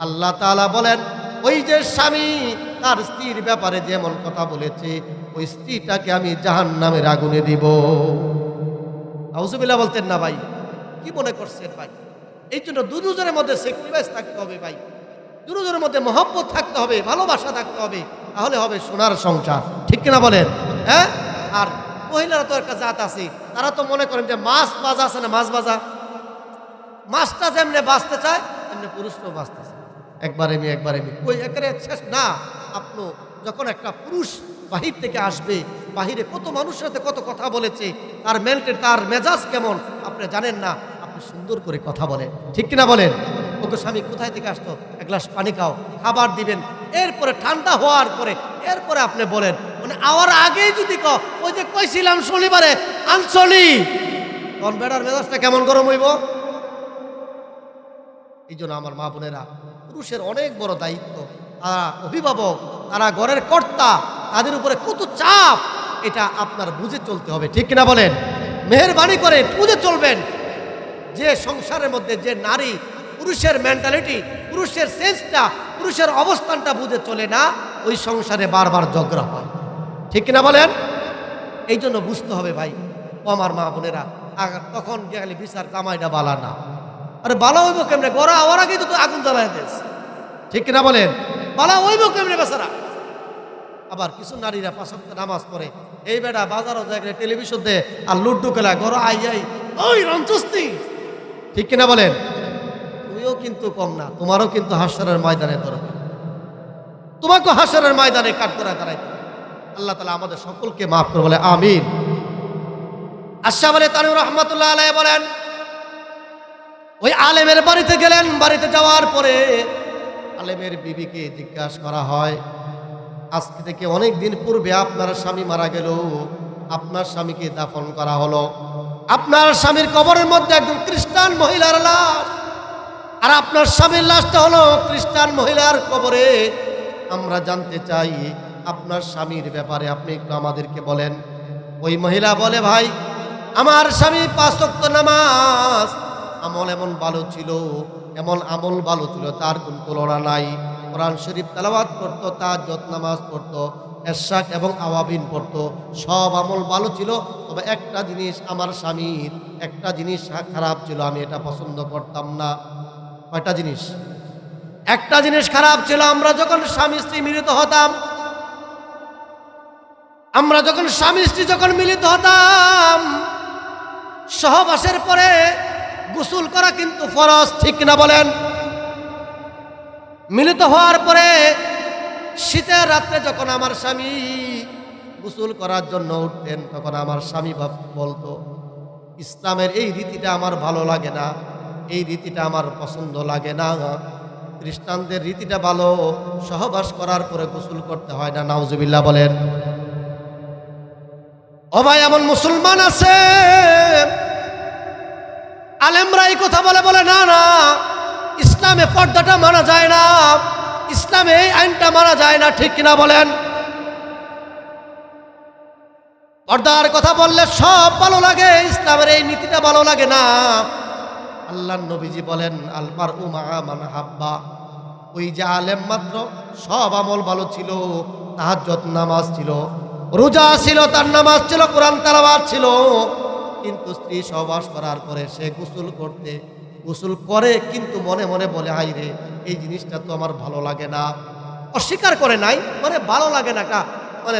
আল্লাহ তাআলা বলেন ওই যে স্বামী তার স্ত্রীর ব্যাপারে যেমন কথা বলেছে, ওই স্ত্রীটাকে আমি জাহান্নামের আগুনে দিব। নাউজুবিল্লাহ বলতেন না ভাই? কি মনে করছেন ভাই? এই জন্য দুজনের মধ্যে স্যাক্রিফাইস থাকতে হবে ভাই, দুজনের মধ্যে মহব্বত থাকতে হবে, ভালোবাসা থাকতে হবে, তাহলে হবে সোনার সংসার। ঠিক কিনা বলেন? হ্যাঁ। আর মহিলারা তো একটা জাত আছে, তারা তো মনে করেন যে মাছ বাজা আছে না, মাছ বাজা, মাছটা যেমনি বাঁচতে চায় তেমনি পুরুষটাও বাঁচতে চায়, একবারে ওই একেবারে শেষ না। আপনি যখন একটা পুরুষ বাহির থেকে আসবে, বাহিরে কত মানুষের সাথে কত কথা বলেছে, তার মেন্টেন, তার মেজাজ কেমন আপনি জানেন না, আপনি সুন্দর করে কথা বলেন। ঠিক কিনা বলেন? ওকে স্বামী কোথায় থেকে আসতো, 1 গ্লাস পানি খাও, খাবার দিবেন, এরপরে ঠান্ডা হওয়ার পরে এরপরে আপনি বলেন, মানে আওয়ার আগেই যদি ওই যে কইছিলাম শনিবারে আনসনি, তখন বেড়ার মেজাজটা কেমন গরম হইব। এই জন্য আমার মা বোনেরা, পুরুষের অনেক বড় দায়িত্ব, তারা অভিভাবক, তারা ঘরের কর্তা, তাদের উপরে কত চাপ, এটা আপনার বুঝে চলতে হবে। ঠিক কিনা বলেন? মেহেরবানি করে বুঝে চলবেন যে সংসারের মধ্যে যে নারী, পুরুষের মেন্টালিটি, পুরুষের সেন্সটা, পুরুষের অবস্থানটা বুঝে চলে না, ওই সংসারে বারবার ঝগড়া হয়। ঠিক কিনা বলেন? এই জন্য বুঝতে হবে ভাই ও আমার মা বোনেরা, তখন গেলে বিচার কামাইটা বালা না, আরে বালা হইব কেমনে, গড়া হওয়ার আগেই তো আগুন জ্বালায় দিস। ঠিক কিনা বলেন? বালা হইব কেমনে বেচারা। আবার কিছু নারীরা 5 ওয়াক্ত নামাজ পড়ে, এই বেটা বাজারও যায় টেলিভিশন দে আর লুড্ডু খেলা ঘর আই ওই রঞ্চস্তি, ঠিক কিনা বলেন? তুমিও কিন্তু কম না, তোমারও কিন্তু হাসরের ময়দানে ধরবে, তোমাকে হাসরের ময়দানে কাঠগড়ায় দাঁড়াইতে হবে। আল্লাহ তাআলা আমাদের সকলকে মাফ করে বলে আমিন। আশরাফ আলী থানভী রাহমাতুল্লাহ আলাইহি বলেন, ওই আলেমের বাড়িতে গেলেন, বাড়িতে যাওয়ার পরে আলেমের বিবিকে জিজ্ঞাসা করা হয়, আজকে থেকে অনেক দিন পূর্বে আপনার স্বামী মারা গেল, আপনার স্বামীকে দাফন করা হলো, আপনার স্বামীর কবরের মধ্যে একজন খ্রিস্টান মহিলার লাশ, আর আপনার স্বামীর লাশটা হলো খ্রিস্টান মহিলার কবরে। আমরা জানতে চাই আপনার স্বামীর ব্যাপারে আপনি একটু আমাদেরকে বলেন। ওই মহিলা বলে, ভাই আমার স্বামী 5 ওয়াক্ত নামাজ আমল এমন ভালো ছিল, এমন আমল ভালো ছিল তার কোন তুলনা নাই। কোরআন শরীফ তেলাওয়াত করতো, তাহাজ্জুদ নামাজ পড়তো, এশরাক এবং আওয়াবিন পড়তো, সব আমল ভালো ছিল। তবে একটা জিনিস আমার স্বামীর একটা জিনিস খারাপ ছিল, আমি এটা পছন্দ করতাম না। কয়টা জিনিস? একটা জিনিস খারাপ ছিল। আমরা যখন স্বামী স্ত্রী মিলিত হতাম, আমরা যখন স্বামী স্ত্রী যখন মিলিত হতাম, সহবাসের পরে গোসল করা কিন্তু ফরজ, ঠিক না বলেন? মিলিত হওয়ার পরে শীতের রাত্রে যখন আমার স্বামী গোসল করার জন্য উঠতেন, তখন আমার স্বামী বলতো, ইসলামের এই রীতিটা আমার ভালো লাগে না, এই রীতিটা আমার পছন্দ লাগে না, খ্রিস্টানদের রীতিটা ভালো, সহবাস করার পরে গোসল করতে হয় না। নাউজুবিল্লাহ বলেন। ও ভাই, এমন মুসলমান আছে আলেমরা এই কথা বলে বলে না না, ইসলামে পর্দাটা মানা যায় না, ইসলামে এই আইনটা মানা যায় না, ঠিক কিনা বলেন? পর্দার কথা বললে সব ভালো লাগে, ইসলামের এই নীতিটা ভালো লাগে না। আল্লাহর নবীজি বলেন, আল মারউ মাআ মান হাব্বা। ওই যে আলেম মাত্র সব আমল ভালো ছিল, তাহাজ্জুদ নামাজ ছিল, রোজা ছিল, তার নামাজ ছিল, কোরআন তেলাওয়াত ছিল, কিন্তু স্ত্রী সহবাস করার পরে সে গোসল করে কিন্তু মনে মনে বলে, হাই রে, এই জিনিসটা তো আমার ভালো লাগে না। অস্বীকার করে নাই, মানে ভালো লাগে না, মানে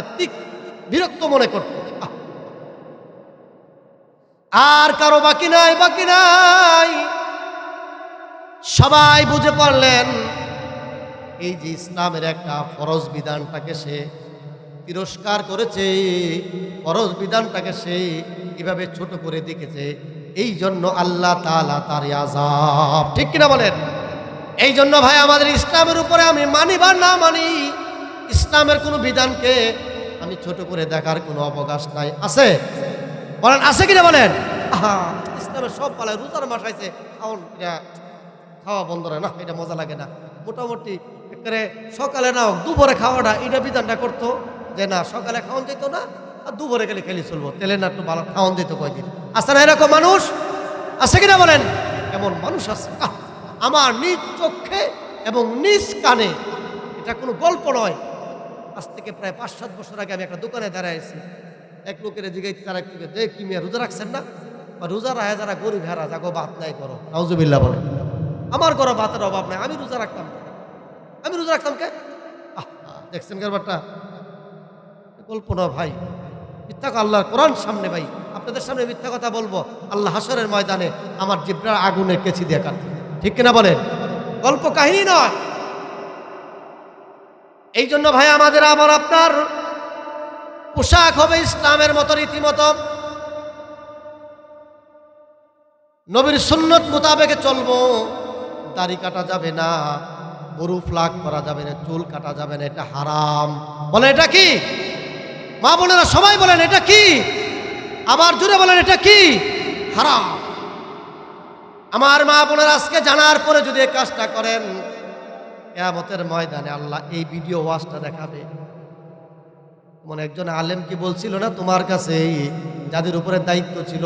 বিরক্ত মনে করত। আর কারো বাকি নাই, বাকি নাই, সবাই বুঝে পড়লেন এই যে ইসলামের একটা ফরজ বিধানটাকে সে তিরস্কার করেছে, ফরজ বিধানটাকে সে কিভাবে ছোট করে দেখেছে, এই জন্য আল্লাহ তাআলা তার আযাব, ঠিক কিনা বলেন? এই জন্য ভাই আমাদের ইসলামের উপরে আমি মানি বা না মানি, ইসলামের কোনো বিধানকে আমি ছোট করে দেখার কোনো অবকাশ নাই। আছে? বলেন আছে কিনা বলেন? ইসলামের সব পালায়, রোজার মাস আইছে, খাওয়া বন্ধ হয় না, এটা মজা লাগে না। মোটামুটি সকালে না দুপুরে খাওয়াটা এটা বিধানটা করতো যে না, সকালে খাওয়ান যেত না, আর দুপুরে গেলে খেলে চলবো, তেলে না একটু ভালো খাওয়ান যেত কয়েকদিন। আছে না এরকম মানুষ? আছে কিনা বলেন? এমন মানুষ আছে, আমার নিজ চোখে এবং নিজ কানে, এটা কোনো গল্প নয়। আজ থেকে প্রায় 5-7 বছর আগে আমি একটা দোকানে দাঁড়াইছি, এক লোকের জিগাইতে, তারা কি মিয়া রোজা রাখছেন না? বা রোজা রাখা যারা গরিব হারা যাগো ভাত নাই করো, নাউজুবিল্লাহ বলেন। আমার ঘরে ভাতের অভাব নাই, আমি রোজা রাখতাম কে? দেখছেন কারবারটা? কল্পনা ভাই, মিথ্যা আল্লাহর কোরআন সামনে, ভাই আপনাদের সামনে মিথ্যা কথা বলবো, আল্লাহ হাসরের ময়দানে আমার জিব্রার আগুনে কেচি দিয়ে কাটবে, ঠিক কিনা বলেন? গল্প কাহিনী নয়। এই জন্য ভাই আমাদের আবার আপনার পোশাক হবে ইসলামের মতো, রীতিমতো নবীর সুন্নত মোতাবেক চলবো। দাড়ি কাটা যাবে না, গরু ফ্লাগ করা যাবে না, চুল কাটা যাবে না, এটা হারাম। বলে এটা কি? মা বোনেরা সবাই বলেন এটা কি? আবার জুড়ে বলেন এটা কি? হারাম। আমার মা বোনেরা আজকে জানার পরে যদি এই কাজটা করেন, কিয়ামতের ময়দানে আল্লাহ এই ভিডিও ওয়াজটা দেখাবে। মনে একজন আলেম কি বলছিল না, তোমার কাছে যাদের উপরে দায়িত্ব ছিল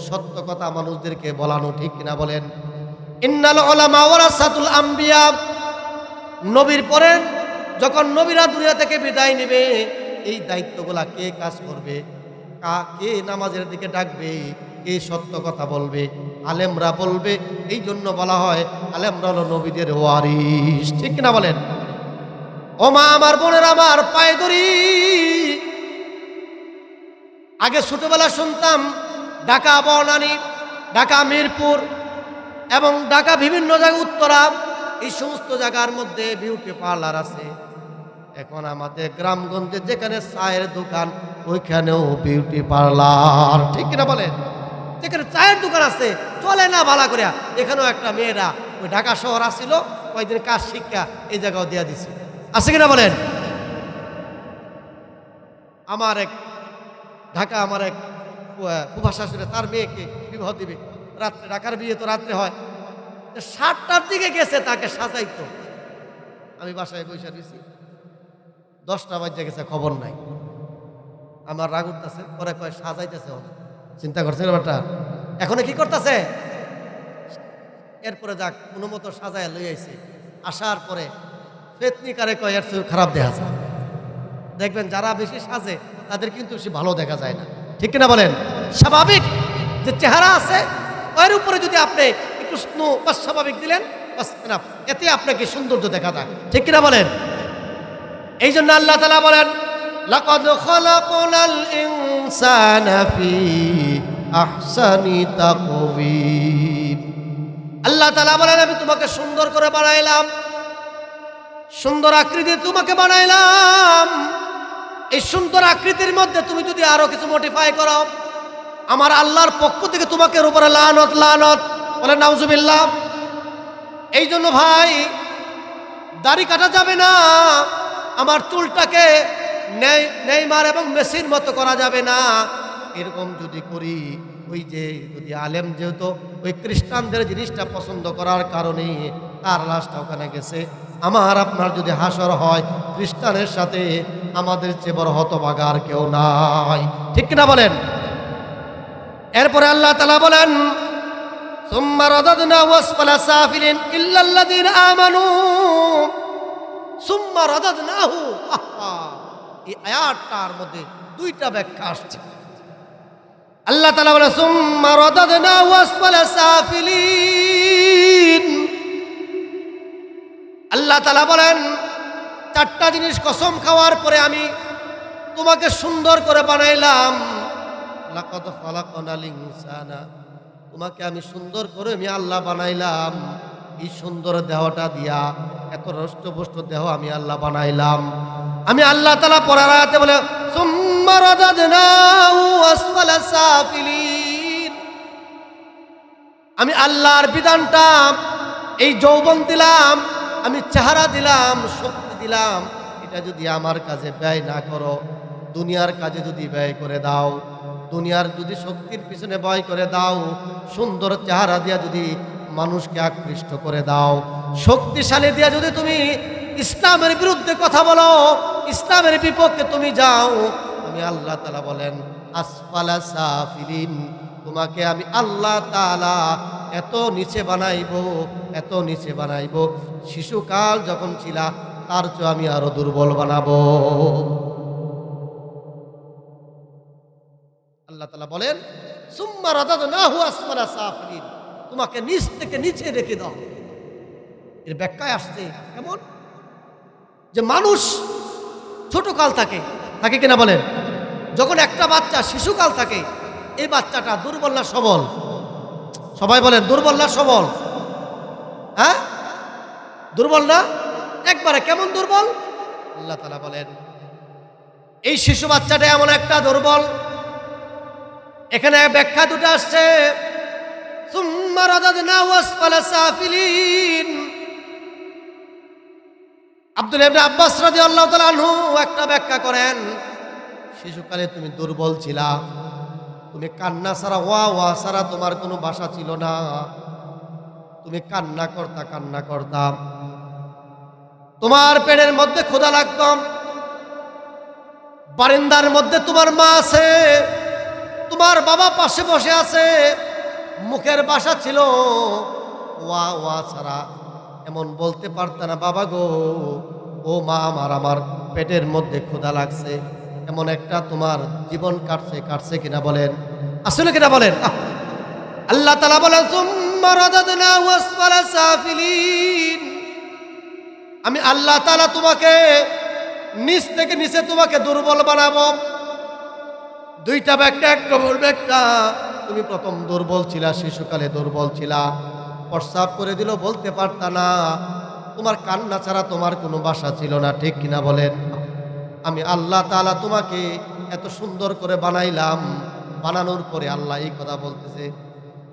সত্য কথা মানুষদেরকে বলানো, ঠিক কিনা বলেন? ইন্নাল উলামা ওয়ারাসাতুল আম্বিয়া। নবীর পরে যখন নবীরা দুনিয়া থেকে বিদায় নেবে, এই দায়িত্বগুলা কে কাজ করবে? কে নামাজের দিকে ডাকবে? কে সত্য কথা বলবে? আলেমরা বলবে। এই জন্য বলা হয় আলেমরা হলো নবীদের ওয়ারিস, ঠিক কিনা বলেন? ও মা আমার, বোনের আমার, পায়ে ধরি। আগে ছোটবেলা শুনতাম ঢাকা বনানী, ঢাকা মিরপুর এবং ঢাকা বিভিন্ন জায়গায় উত্তরা, এই সমস্ত জায়গার মধ্যে বিউটি পার্লার আছে। এখন আমাদের গ্রামগঞ্জে যেখানে চায়ের দোকান ওইখানেও বিউটি পার্লার, ঠিক কিনা বলেন? যেখানে চায়ের দোকান আছে চলে না ভালো করে, এখানেও একটা মেয়েরা ওই ঢাকা শহর আসছিল, কয়েকদিন কাজ শিক্ষা এই জায়গাও দিয়া দিছে, আছে কিনা বলেন? আমার এক ঢাকা, আমার এক ফুফা শাশুড়ি তার মেয়েকে বিবাহ দিবে রাত্রে, ঢাকার বিয়ে তো রাত্রে হয়, 7টার দিকে গেছে তাকে সাজাইতো। আমি বাসায় বসে দিয়েছি, 10টা বাজে গেছে, খবর নাই। আমার রাগ উঠতেছে, পরে কয় সাজাইতেছে, চিন্তা করছে ব্যাপারটা। এখন কি করতেছে? এরপরে যাক কোনো মতো সাজায় লই আইছে, আসার পরে পেতনিকারে কয় এর চেয়ে খারাপ দেখা যায়। দেখবেন যারা বেশি সাজে তাদের কিন্তু বেশি ভালো দেখা যায় না, ঠিক কিনা বলেন? স্বাভাবিক যে চেহারা আছে এর উপরে যদি আপনি একটু স্নো বা স্বাভাবিক দিলেন, এতে আপনাকে সৌন্দর্য দেখা যায়, ঠিক কিনা বলেন? এই জন্য আল্লাহ তাআলা বলেন, লাকাদ খালাকনাল ইনসানা ফি আহসানি তাকওয়িম। আল্লাহ তাআলা বলেন, আমি তোমাকে সুন্দর করে বানাইলাম, সুন্দর আকৃতি তোমাকে বানাইলাম। এই সুন্দর আকৃতির মধ্যে তুমি যদি আরো কিছু মডিফাই করো, আমার আল্লাহর পক্ষ থেকে তোমাকে উপরে লানত, লানত বলে নাউজুবিল্লাহ। এই জন্য ভাই দাড়ি কাটা যাবে না, আমার চুলটাকে নেইমার এবং মেসির মতো করা যাবে না। এরকম যদি করি, ওই যে যদি আলেম যেহেতু ওই খ্রিস্টানদের জিনিসটা পছন্দ করার কারণে তার লাশটা ওখানে গেছে, আমার আপনার যদি হাসর হয় খ্রিস্টানের সাথে, আমাদের চেয়ে বড় হতভাগা আর কেউ নাই, ঠিক কিনা বলেন? এরপরে আল্লাহ তাআলা বলেন, সুম্মা রাদাদনাহু আসফালা সাফিলিন ইল্লাল্লাযীনা আমানু। সুম্মা রাদাদনাহু, এই আয়াতটার মধ্যে দুইটা ব্যাখ্যা আসছে। আল্লাহ তাআলা বলে সুম্মা রাদাদনাহু আসফালা সাফিলিন। আল্লাহ তাআলা বলেন, 4টা জিনিস কসম খাওয়ার পরে আমি তোমাকে সুন্দর করে বানাইলাম। লাকাদ খালাকনাল ইনসানা, তোমাকে আমি সুন্দর করে আমি আল্লাহ বানাইলাম। এই সুন্দর দেহটা দিয়া, এত রষ্টপুষ্ট দেহ আমি আল্লাহ বানাইলাম। আমি আল্লাহ তাআলা পরের আয়াতে বলে সুম্মা রাদাদনাহু আসফালা সাফিলিন। আমি আল্লাহর বিধানটা, এই যৌবন দিলাম, আমি চেহারা দিলাম, শক্তি দিলাম, এটা যদি আমার কাজে ব্যয় না করো, দুনিয়ার কাজে যদি ব্যয় করে দাও, দুনিয়ার যদি শক্তির পিছনে ব্যয় করে দাও, সুন্দর চেহারা দিয়া যদি মানুষকে আকৃষ্ট করে দাও, শক্তিশালী দিয়া যদি তুমি ইসলামের বিরুদ্ধে কথা বলো, ইসলামের বিপক্ষে তুমি যাও, আমি আল্লাহ তাআলা বলেন আসফালা সাফিলিন, তোমাকে আমি আল্লাহ তাআলা এত নিচে বানাইবো, এত নিচে বানাইবো, শিশুকাল যখন ছিলা তার চেয়ে আমি আরো দুর্বল বানাবো। আল্লাহ তাআলা বলেন সুম্মা রাদাদনাহু আসফালা সাফিলিন, তোমাকে নিচ থেকে নিচে রেখে দাও। এর ব্যাখ্যায় আসছে কেমন, যে মানুষ ছোট কাল থাকে কিনা বলেন, যখন একটা বাচ্চা শিশুকাল থাকে, এই বাচ্চাটা দুর্বল না সবল? সবাই বলেন দুর্বল না সবল? হ্যাঁ, দুর্বল না? একবারে কেমন দুর্বল? আল্লাহ তাআলা বলেন এই শিশু বাচ্চাটা এমন একটা দুর্বল। এখানে ব্যাখ্যা দুটো আসছে, সুম্মা রাদাদনাহু আসফালা সাফিলিন। আব্দুল্লাহ ইবনে আব্বাস রাদিয়াল্লাহু তাআলা আনহু একটা ব্যাখ্যা করেন, শিশুকালে তুমি দুর্বল ছিলা, তুমি কান্না ছাড়া, ওয়া ওয়া ছাড়া তোমার কোনো ভাষা ছিল না, তুমি কান্না করতা, তোমার পেটের মধ্যে ক্ষুধা লাগতো, বারান্দার মধ্যে তোমার মা আছে, তোমার বাবা পাশে বসে আছে, মুখের ভাষা ছিল ওয়া ওয়া ছাড়া, এমন বলতে পারতা না বাবা গো, ও মা আমার পেটের মধ্যে ক্ষুধা লাগছে, এমন একটা তোমার জীবন কাটছে কিনা বলেন? আসলে কিনা বলেন? আল্লাহ তাআলা বলেন সুম্মা রাদাদনাহু আসফালা সাফিলিন। আমি আল্লাহ তাআলা তোমাকে নিচ থেকে নিচে তোমাকে দুর্বল বানাবো। দুইটা ব্যাখ্যা, এক নম্বর ব্যাখ্যা, তুমি প্রথম দুর্বল ছিলা, শিশুকালে দুর্বল ছিলা, প্রস্রাব করে দিল বলতে পারতা না, তোমার কান্না ছাড়া তোমার কোনো ভাষা ছিল না, ঠিক কিনা বলেন? আমি আল্লাহ তাআলা তোমাকে এত সুন্দর করে বানাইলাম, বানানোর পরে আল্লাহ এই কথা বলতেছে,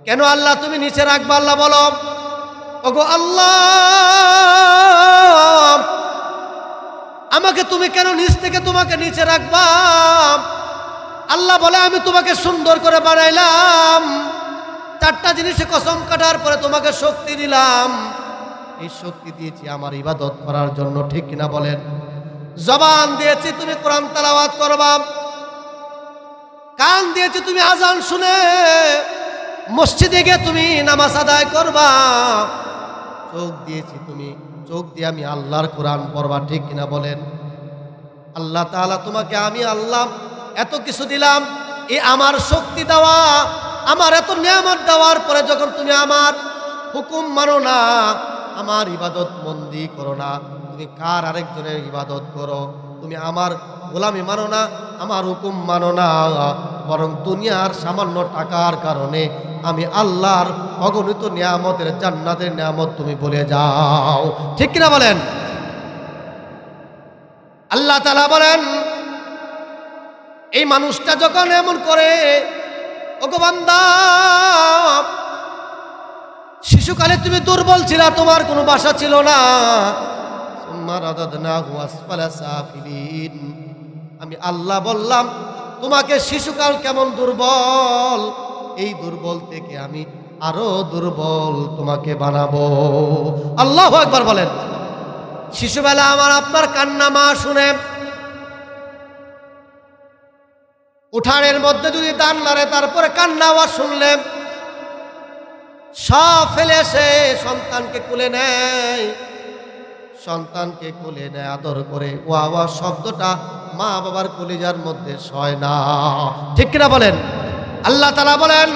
কেন আল্লাহ তুমি নিচে রাখবা? আল্লাহ বলো, ওগো আল্লাহ, আমাকে তুমি কেন নিচ থেকে তোমাকে নিচে রাখবা? আল্লাহ বলে, আমি তোমাকে সুন্দর করে বানাইলাম, চারটা জিনিসে কসম কাটার পরে তোমাকে শক্তি দিলাম। এই শক্তি দিয়েছি আমার ইবাদত করার জন্য, ঠিক কিনা বলেন? জবান দিয়েছি তুমি কোরআন তেলাওয়াত করবা, কান দিয়েছি তুমি আজান শুনে মসজিদে গিয়ে তুমি নামাজ আদায় করবা, চোখ দিয়েছি তুমি চোখ দিয়ে আমি আল্লাহর কোরআন পড়বা, ঠিক কিনা বলেন? আল্লাহ তাআলা তোমাকে আমি আল্লাহ এত কিছু দিলাম, এই আমার শক্তি দেওয়া, আমার এত নিয়ামত দেওয়ার পরে যখন তুমি আমার হুকুম মানো না, আমার ইবাদত বন্দি করো না, তুমি কার আরেকজনের ইবাদত করো, তুমি আমার গোলামি মানো না, আমার হুকুম মানো না, বরং দুনিয়ার সামান্য টাকার কারণে আমি আল্লাহর অগণিত নিয়ামতের, জান্নাতের নিয়ামত তুমি ভুলে যাও, ঠিক কিনা বলেন? আল্লাহ তাআলা বলেন, এই মানুষটা যখন এমন করে, ওগো বান্দা, শিশুকালে তুমি দুর্বল ছিলা, তোমার কোনো ভাষা ছিল না, আমি আল্লাহ বললাম তোমাকে শিশুকাল কেমন দুর্বল, এই দুর্বল থেকে আমি আরো দুর্বল তোমাকে বানাবো। আল্লাহু আকবার বলেন। শিশুবেলা আমার আপনার কান্না মা শুনে, উঠানের মধ্যে যদি দান নাড়ে তারপরে কান্না আওয়াজ শুনলে সব ফেলে এসে সন্তানকে কোলে নেয়, সন্তানকে কোলে নেয় আদর করে, ও আওয়াজ শব্দটা মা বাবার কলিজার মধ্যে সয় না, ঠিক কিনা বলেন? আল্লাহ তাআলা বলেন,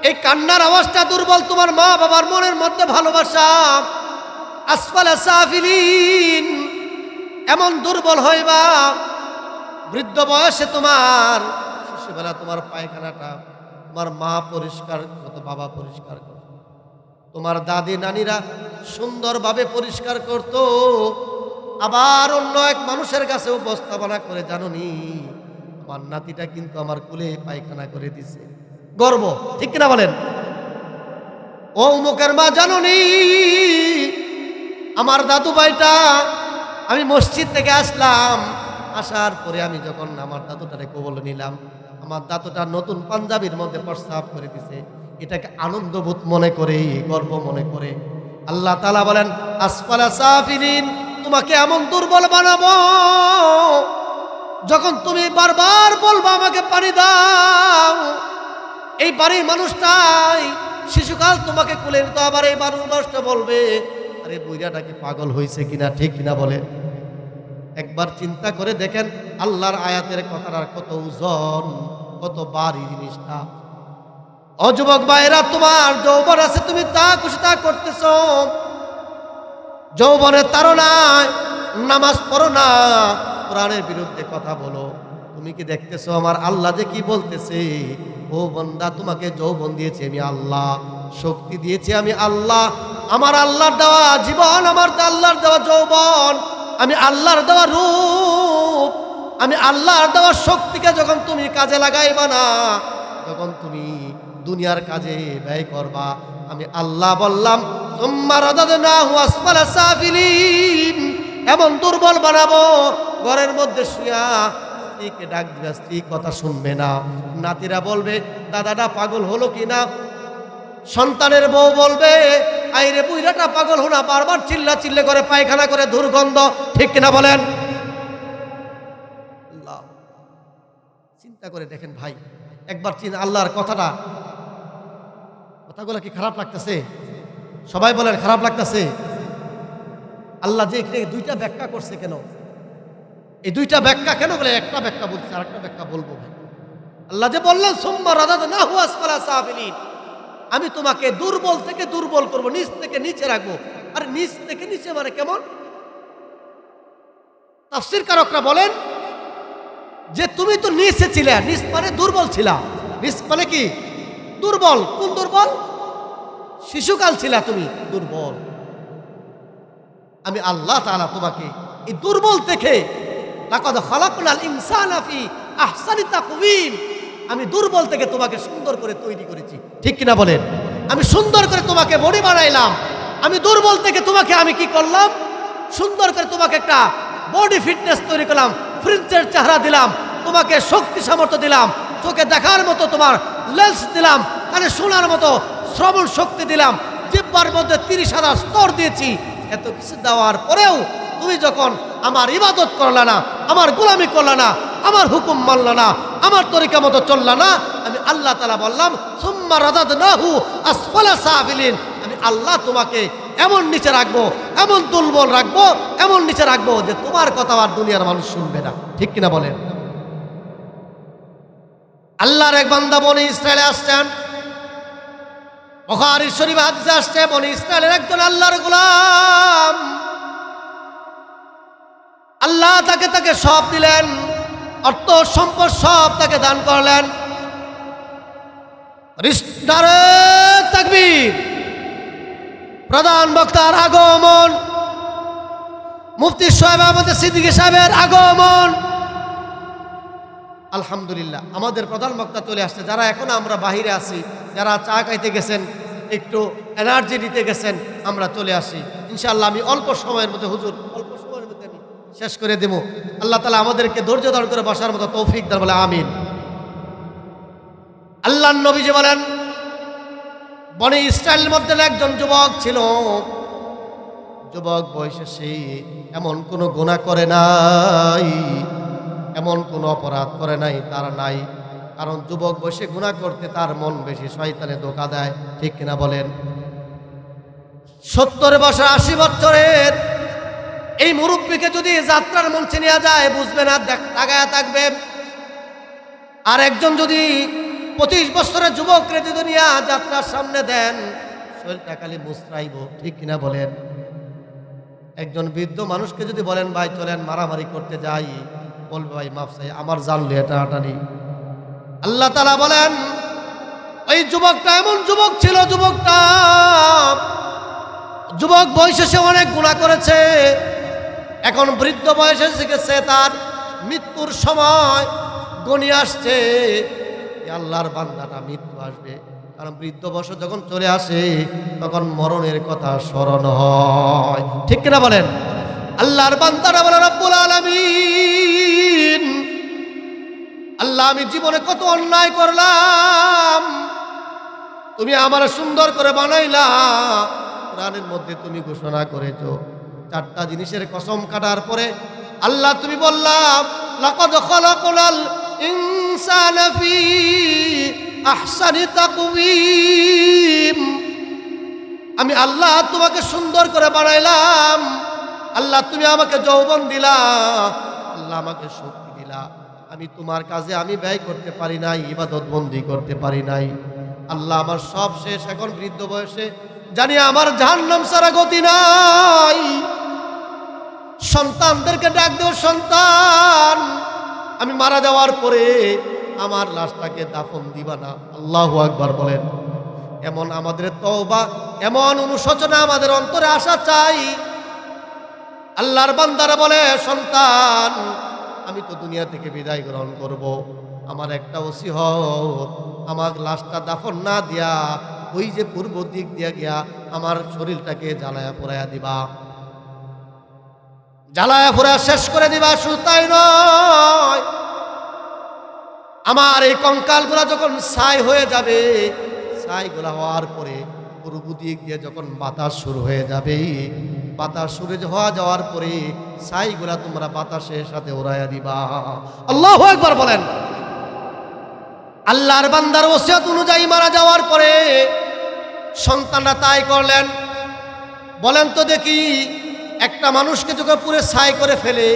এই কান্নার আওয়াজটা দুর্বল তোমার মা বাবার মনের মধ্যে ভালোবাসা, আসফালা সাফিলিন, এমন দুর্বল হইবা বৃদ্ধ বয়সে তোমার, শিশুবেলা তোমার পায়খানাটা তোমার মা পরিষ্কার করত, বাবা পরিষ্কার করত, তোমার দাদি নানিরা সুন্দরভাবে পরিষ্কার করত, আবার অন্য এক মানুষের কাছে উপস্থাপনা করে, জানোনি আমার নাতিটা কিন্তু আমার কোলে পায়খানা করে দিছে, গর্ব, ঠিক কিনা বলেন? ও মুখের মা, জানোনি আমার দাদু ভাইটা, আমি মসজিদ থেকে আসলাম, আসার পরে আমি যখন আমার দাদুটারে কবলে নিলাম, আমার দাদুটা নতুন পাঞ্জাবির মধ্যে প্রস্রাব করে দিছে, এটাকে আনন্দবোধ মনে করে, গর্ব মনে করে। আল্লাহ তাআলা বলেন, আসফালা সাফিলিন, তোমাকে এমন দুর্বল বানাবো যখন তুমি বারবার বলবা আমাকে পানি দাও, এই বাড়ির মানুষটাই শিশুকাল তোমাকে কোলে নিত, আবার এই মানুষটা বলবে, আরে বুইড়াটাকে পাগল হয়েছে কিনা, ঠিক কিনা বলে? একবার চিন্তা করে দেখেন আল্লাহর আয়াতের কথাটার কত ওজন, কত ভারী জিনিসটা। অযুবক ভাইরা, তোমার যৌবন আছে, তুমি তা খুশি তা করতেছ, যৌবনের তাড়নায় নামাজ পড়ো না, কোরআনের বিরুদ্ধে কথা বলো, তুমি কি দেখতেছো আমার আল্লাহ যে কি বলতেছে? ও বান্দা, তোমাকে যৌবন দিয়েছি আমি আল্লাহ, শক্তি দিয়েছি আমি আল্লাহ, আমার আল্লাহর দেওয়া জীবন, আমার আল্লাহর দেওয়া যৌবন, আমি আল্লাহর দেওয়া রূপ, আমি আল্লাহর দেওয়া শক্তিকে যখন তুমি কাজে লাগাইবা না, যখন তুমি দুনিয়ার কাজে ব্যয় করবা, আমি আল্লাহ বললাম সুম্মা রাদাদনাহু আসফালা সাফিলিন, এমন দুর্বল বানাবো, ঘরের মধ্যে শুয়া স্ত্রীকে ডাক দিবা, স্ত্রী কথা শুনবে না, নাতিরা বলবে দাদাটা পাগল হলো কিনা, সন্তানের বউ বলবে আইরে বুইরাটা পাগল হলো না, বারবার চিল্লা চিল্লে করে পায়খানা করে, দুর্গন্ধ, ঠিক কিনা বলেন? আল্লাহ, চিন্তা করে দেখেন ভাই, একবার আল্লাহর কথাগুলো কি খারাপ লাগতেছে? সবাই বলেন খারাপ লাগতেছে? আল্লাহ যে এখানে দুইটা ব্যাখ্যা করছে, কেন এই দুইটা ব্যাখ্যা কেন বলে? একটা ব্যাখ্যা বলছে, আর একটা ব্যাখ্যা বলবো ভাই। আল্লাহ যে বললেন সুম্মা রাদাদনাহু আসফালা সাফিলিন, আমি তোমাকে দুর্বল থেকে দুর্বল করব, নিচ থেকে নিচে রাখবো। আর নিচ থেকে নিচে মানে কেমন? তাফসীরকারকরা বলেন যে তুমি তো নিচে ছিলে, নিচ মানে দুর্বল ছিলা। নিচ মানে কি? দুর্বল। কোন দুর্বল? শিশুকাল ছিলা তুমি দুর্বল। আমি আল্লাহ তাআলা তোমাকে এই দুর্বল থেকে, লাকাদ খালাকনাল ইনসানা ফি আহসানি তাকওয়িম, আমি দুর্বল থেকে তোমাকে সুন্দর করে তৈরি করেছি। ঠিক কিনা বলেন? আমি সুন্দর করে তোমাকে বডি বানাইলাম। আমি দুর্বল থেকে তোমাকে আমি কি করলাম? সুন্দর করে তোমাকে একটা বডি ফিটনেস তৈরি করলাম, প্রিন্সের চেহারা দিলাম, তোমাকে শক্তি সামর্থ্য দিলাম, চোখে দেখার মতো তোমার লেন্স দিলাম, কানে শোনার মতো শ্রবণ শক্তি দিলাম, জিহ্বার মধ্যে 30,000 স্তর দিয়েছি। এত কিছু দেওয়ার পরেও তুমি যখন আমার ইবাদত করলা না, আমার গোলামি করলা না, আমার হুকুম মানলা না, আমার তরিকা মতো চললা না, আমি আল্লাহ তাআলা বললাম সুম্মা রাদাদনাহু আসফালা সাফিলিন, আমি আল্লাহ তোমাকে এমন নিচে রাখবো, এমন দুর্বল রাখবো, এমন নিচে রাখবো যে তোমার কথা আর দুনিয়ার মানুষ শুনবে না। ঠিক কিনা বলেন? আল্লাহর এক বান্দা বনি ইসরায়েলে আসছেন, বুখারী শরীফ হাদিসে আসছে, বনি ইসরায়েলের একজন আল্লাহর গোলাম, আল্লাহ তাকে সব দিলেন, অর্থ সম্পদ সব তাকে দান করলেন। নারে তাকবীর! প্রধান বক্তার আগমন, মুফতি সাহেব আহমদ সিদ্দিকী সাহেবের আগমন। আলহামদুলিল্লাহ, আমাদের প্রধান বক্তা চলে আসছে। যারা এখন আমরা বাহিরে আছি, যারা চা খাইতে গেছেন, একটু এনার্জি দিতে গেছেন, আমরা চলে আসি ইনশাআল্লাহ। আমি অল্প সময়ের মধ্যে, হুজুর অল্প সময়ের মধ্যে আমি শেষ করে দেব। আল্লাহ তাআলা আমাদেরকে ধৈর্য ধারণ করে বসার মতো তৌফিক দান, বলে আমিন। আল্লাহর নবীজি বলেন, বনি ইসরায়েলের মধ্যে একজন যুবক ছিল। যুবক বয়সে সে এমন কোনো গুনাহ করে নাই, এমন কোনো অপরাধ করে নাই, তার নাই। কারণ যুবক বয়সে গুনাহ করতে তার মন বেশি শয়তানে ধোঁকা দেয়। ঠিক কিনা বলেন? 70 বছর 80 বছরের এই মুরব্বীকে যদি যাত্রার মঞ্চে নিয়ে যায়, বুঝবে না, তাকায়া থাকবে। আর একজন যদি 25 বছরের যুবককে যদি নিয়ে যাত্রার সামনে দেন, শরীরটা খালি মুচড়াইব। ঠিক কিনা বলেন? একজন বৃদ্ধ মানুষকে যদি বলেন, ভাই চলেন মারামারি করতে যাই, বলবে ভাই মাফ চাই, আমার জানলে এটা হাঁটানি। আল্লাহ তাআলা বলেন, ওই যুবকটা এমন যুবক ছিল, যুবক বয়সে সে অনেক গুনাহ করেছে, এখন বৃদ্ধ বয়সে শিখেছে, তার মৃত্যুর সময় গণিয়ে আসছে। আল্লাহর বান্দাটা মৃত্যু আসবে, কারণ বৃদ্ধ বয়স যখন চলে আসে তখন মরণের কথা স্মরণ হয়। ঠিক কিনা বলেন? আল্লাহর বান্দারা বলে, রব্বুল আলামিন, আল্লাহ আমি জীবনে কত অন্যায় করলাম, তুমি আমার সুন্দর করে বানাইলা। কোরআনের মধ্যে তুমি ঘোষণা করেছো, 4টা জিনিসের কসম কাটার পরে আল্লাহ তুমি বললাম, লাকাদ খালাকনাল ইনসানা ফি আহসানি তাকওয়িম, আমি আল্লাহ তোমাকে সুন্দর করে বানাইলাম। আল্লাহ তুমি আমাকে যৌবন দিলা, আল্লাহ আমাকে শক্তি দিলা, আমি তোমার কাজে আমি ব্যয় করতে পারি নাই, ইবাদত বন্দি করতে পারি নাই। আল্লাহ আমার সব শেষ, এখন বৃদ্ধ বয়সে জানি আমার জাহান্নাম ছাড়া গতি নাই। সন্তানদেরকে ডাক দেও, সন্তান আমি মারা যাওয়ার পরে আমার লাশটাকে দাফন দিবা না। আল্লাহু আকবার বলেন। এমন আমাদের তওবা, এমন অনুশোচনা আমাদের অন্তরে আসা চাই। আল্লাহর বান্দারা বলে, সন্তান আমি তো দুনিয়া থেকে বিদায় গ্রহণ করব, আমার একটা ওসিয়ত, আমার লাশটা দাফন না দিয়া ওই যে পূর্ব দিক দিয়া গিয়া আমার শরীরটাকে জ্বালায়া পোড়ায়া দিবা, জ্বালায়া পোড়ায়া শেষ করে দিবা। শুধু তাই নয়, আমার এই কঙ্কালগুলা যখন ছাই হয়ে যাবে, ছাইগুলা হওয়ার পরে পূর্ব দিক দিয়ে যখন বাতাস শুরু হয়ে যাবে, বাতাস শুরু হওয়া যাওয়ার পরে ছাইগুলা তোমরা বাতাসের সাথে উড়াইয়া দিবা। আল্লাহু আকবার বলেন। আল্লাহর বান্দার ওসিয়ত অনুযায়ী মারা যাওয়ার পরে সন্তানরা তাই করলেন। বলেন তো দেখি, একটা মানুষকে যখন পুরো ছাই করে ফেলে,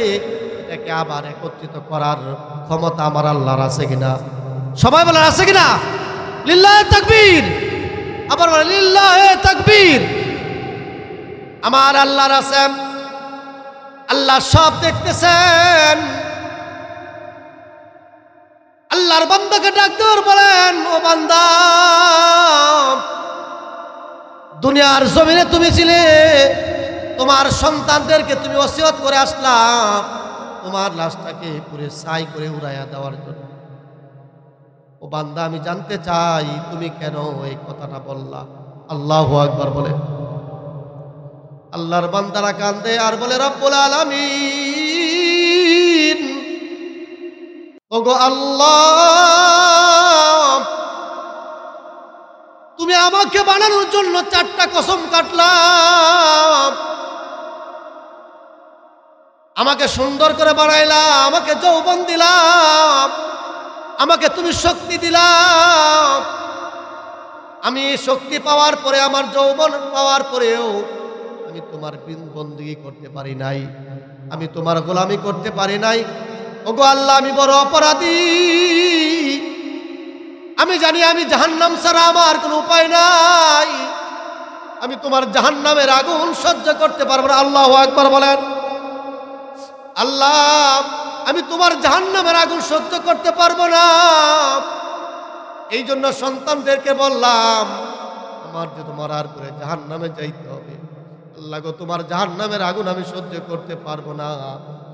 এটাকে আবার একত্রিত করার ক্ষমতা আমার আল্লাহর আছে কিনা? সবাই বলেন আছে কিনা? লিল্লাহে তাকবীর। আবার বলেন লিল্লাহে তাকবীর। আমার আল্লাহর আছে। আল্লাহ সব দেখতেছেন। আল্লাহর বান্দাকে ডাক দিয়ে বলেন, ও বান্দা, দুনিয়ার জমিনে তুমি ছিলে, তোমার সন্তানদেরকে তুমি ওসিয়ত করে আসলাম তোমার লাশটাকে পুরে ছাই করে উড়াইয়া দেওয়ার জন্য। ও বান্দা, আমি জানতে চাই তুমি কেন এই কথাটা বললা? আল্লাহু আকবার বলে। আল্লাহর বান্দারা কান্দে আর বলে, রব্বুল আলামিন, ওগো আল্লাহ, তুমি আমাকে বানানোর জন্য 4টা কসম কাটলাম, আমাকে সুন্দর করে বানাইলাম, আমাকে যৌবন দিলাম, আমাকে তুমি শক্তি দিলাম। আমি শক্তি পাওয়ার পরে, আমার যৌবন পাওয়ার পরেও আমি তোমার বندگی করতে পারি নাই, আমি তোমার গোলামি করতে পারি নাই। ওগো আল্লাহ, আমি বড় অপরাধী। আমি জানি আমি জাহান্নাম ছাড়া আমার কোনো উপায় নাই। আমি তোমার জাহান্নামের আগুন সহ্য করতে পারবো না। আল্লাহু আকবার বলেন। আল্লাহ, আমি তোমার জাহান্নামের আগুন সহ্য করতে পারবো না। এই জন্য সন্তানদেরকে বললাম, আমার যে মরার পরে জাহান্নামে যাইতে হবে। আল্লাহ গো, তোমার জাহান্নামের আগুন আমি সহ্য করতে পারবো না,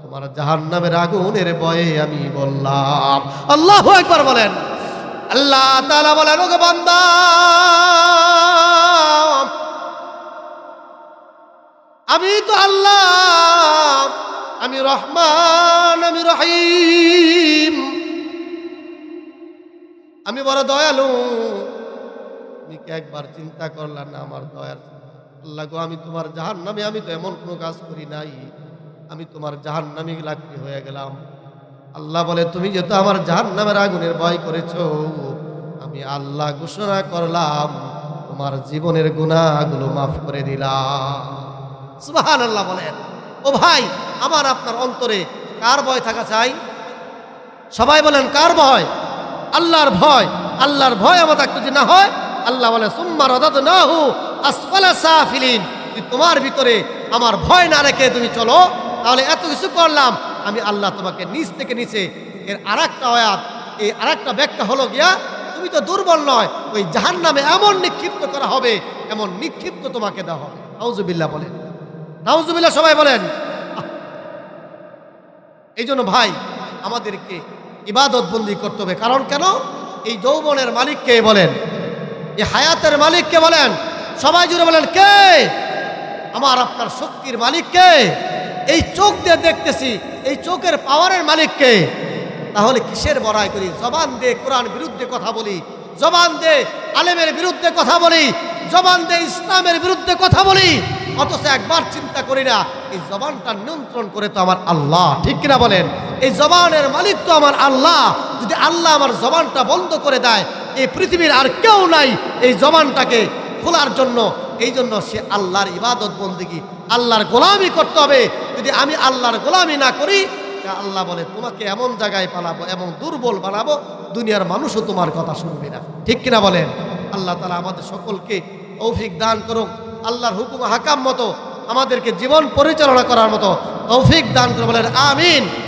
তোমার জাহান্নামের আগুনের ভয়ে আমি বললাম। আল্লাহু আকবার বলেন। আল্লাহ তাআলা বলেন, ওগো বান্দা, আমি তো আল্লাহ, আমি রহমান, আমি রহিম, আমি বড় দয়ালু। তুমি কি একবার চিন্তা করলা না আমার দয়ার? আল্লাহ গো, আমি তোমার জাহান্নামে, আমি তো এমন কোনো কাজ করি নাই, আমি তোমার জাহান্নামী লাকড়ি হয়ে গেলাম। আল্লাহ বলে, তুমি যেহেতু আমার জাহান্নামের আগুনের ভয় করেছো, আমি আল্লাহ ঘোষণা করলাম তোমার জীবনের গুনাহগুলো মাফ করে দিলাম। সুবহানাল্লাহ বলেন। ও ভাই আমার, আপনার অন্তরে কার ভয় থাকা চাই? সবাই বলেন, কার ভয়? আল্লাহর ভয়। আল্লাহর ভয় আমাদের যদি না হয়, আল্লাহ বলে, সুম্মা রাদাদনাহু আসফালা সাফিলিন। তোমার ভিতরে আমার ভয় না রেখে তুমি চলো, তাহলে এত কিছু করলাম, আমি আল্লাহ তোমাকে নিচ থেকে নিচে। এর আরেকটা আয়াত, এই আরেকটা ব্যাখ্যা হলো গিয়া, তুমি তো দুর্বল নয়, ওই জাহান্নামে এমন নিক্ষিপ্ত করা হবে, এমন নিক্ষিপ্ত তোমাকে দেওয়া হবে। নাউজুবিল্লাহ বলেন। নাউজুবিল্লাহ সবাই বলেন। এই জন্য ভাই আমাদেরকে ইবাদত বন্দি করতে হবে। কারণ কেন? এই যৌবনের মালিককে বলেন, এই হায়াতের মালিককে বলেন, সবাই জুড়ে বলেন, কে? আমার আপনার শক্তির মালিককে। এই চোখ দিয়ে দেখতেছি, এই চোখের পাওয়ারের মালিককে। তাহলে কিসের বড়াই করি? জবান দিয়ে কোরআন বিরুদ্ধে কথা বলি, জবান দিয়ে আলেমের বিরুদ্ধে কথা বলি, জবান দিয়ে ইসলামের বিরুদ্ধে কথা বলি, অথচ একবার চিন্তা করি না এই জবানটা নিয়ন্ত্রণ করে তো আমার আল্লাহ। ঠিক কিনা বলেন? এই জবানের মালিক তো আমার আল্লাহ। যদি আল্লাহ আমার জবানটা বন্ধ করে দেয়, এই পৃথিবীর আর কেউ নাই এই জবানটাকে খোলার জন্য। এই জন্য সে আল্লাহর ইবাদত বন্দেগী, আল্লাহর গোলামি করতে হবে। যদি আমি আল্লাহর গোলামি না করি, আল্লাহ বলে, তোমাকে এমন জায়গায় পালাবো, এমন দুর্বল বানাবো, দুনিয়ার মানুষও তোমার কথা শুনবে না। ঠিক কিনা বলেন? আল্লাহ তাআলা আমাদের সকলকে তৌফিক দান করুক। আল্লাহর হুকুম হাকাম মতো আমাদেরকে জীবন পরিচালনা করার মতো তৌফিক দান করে বলেন আমিন।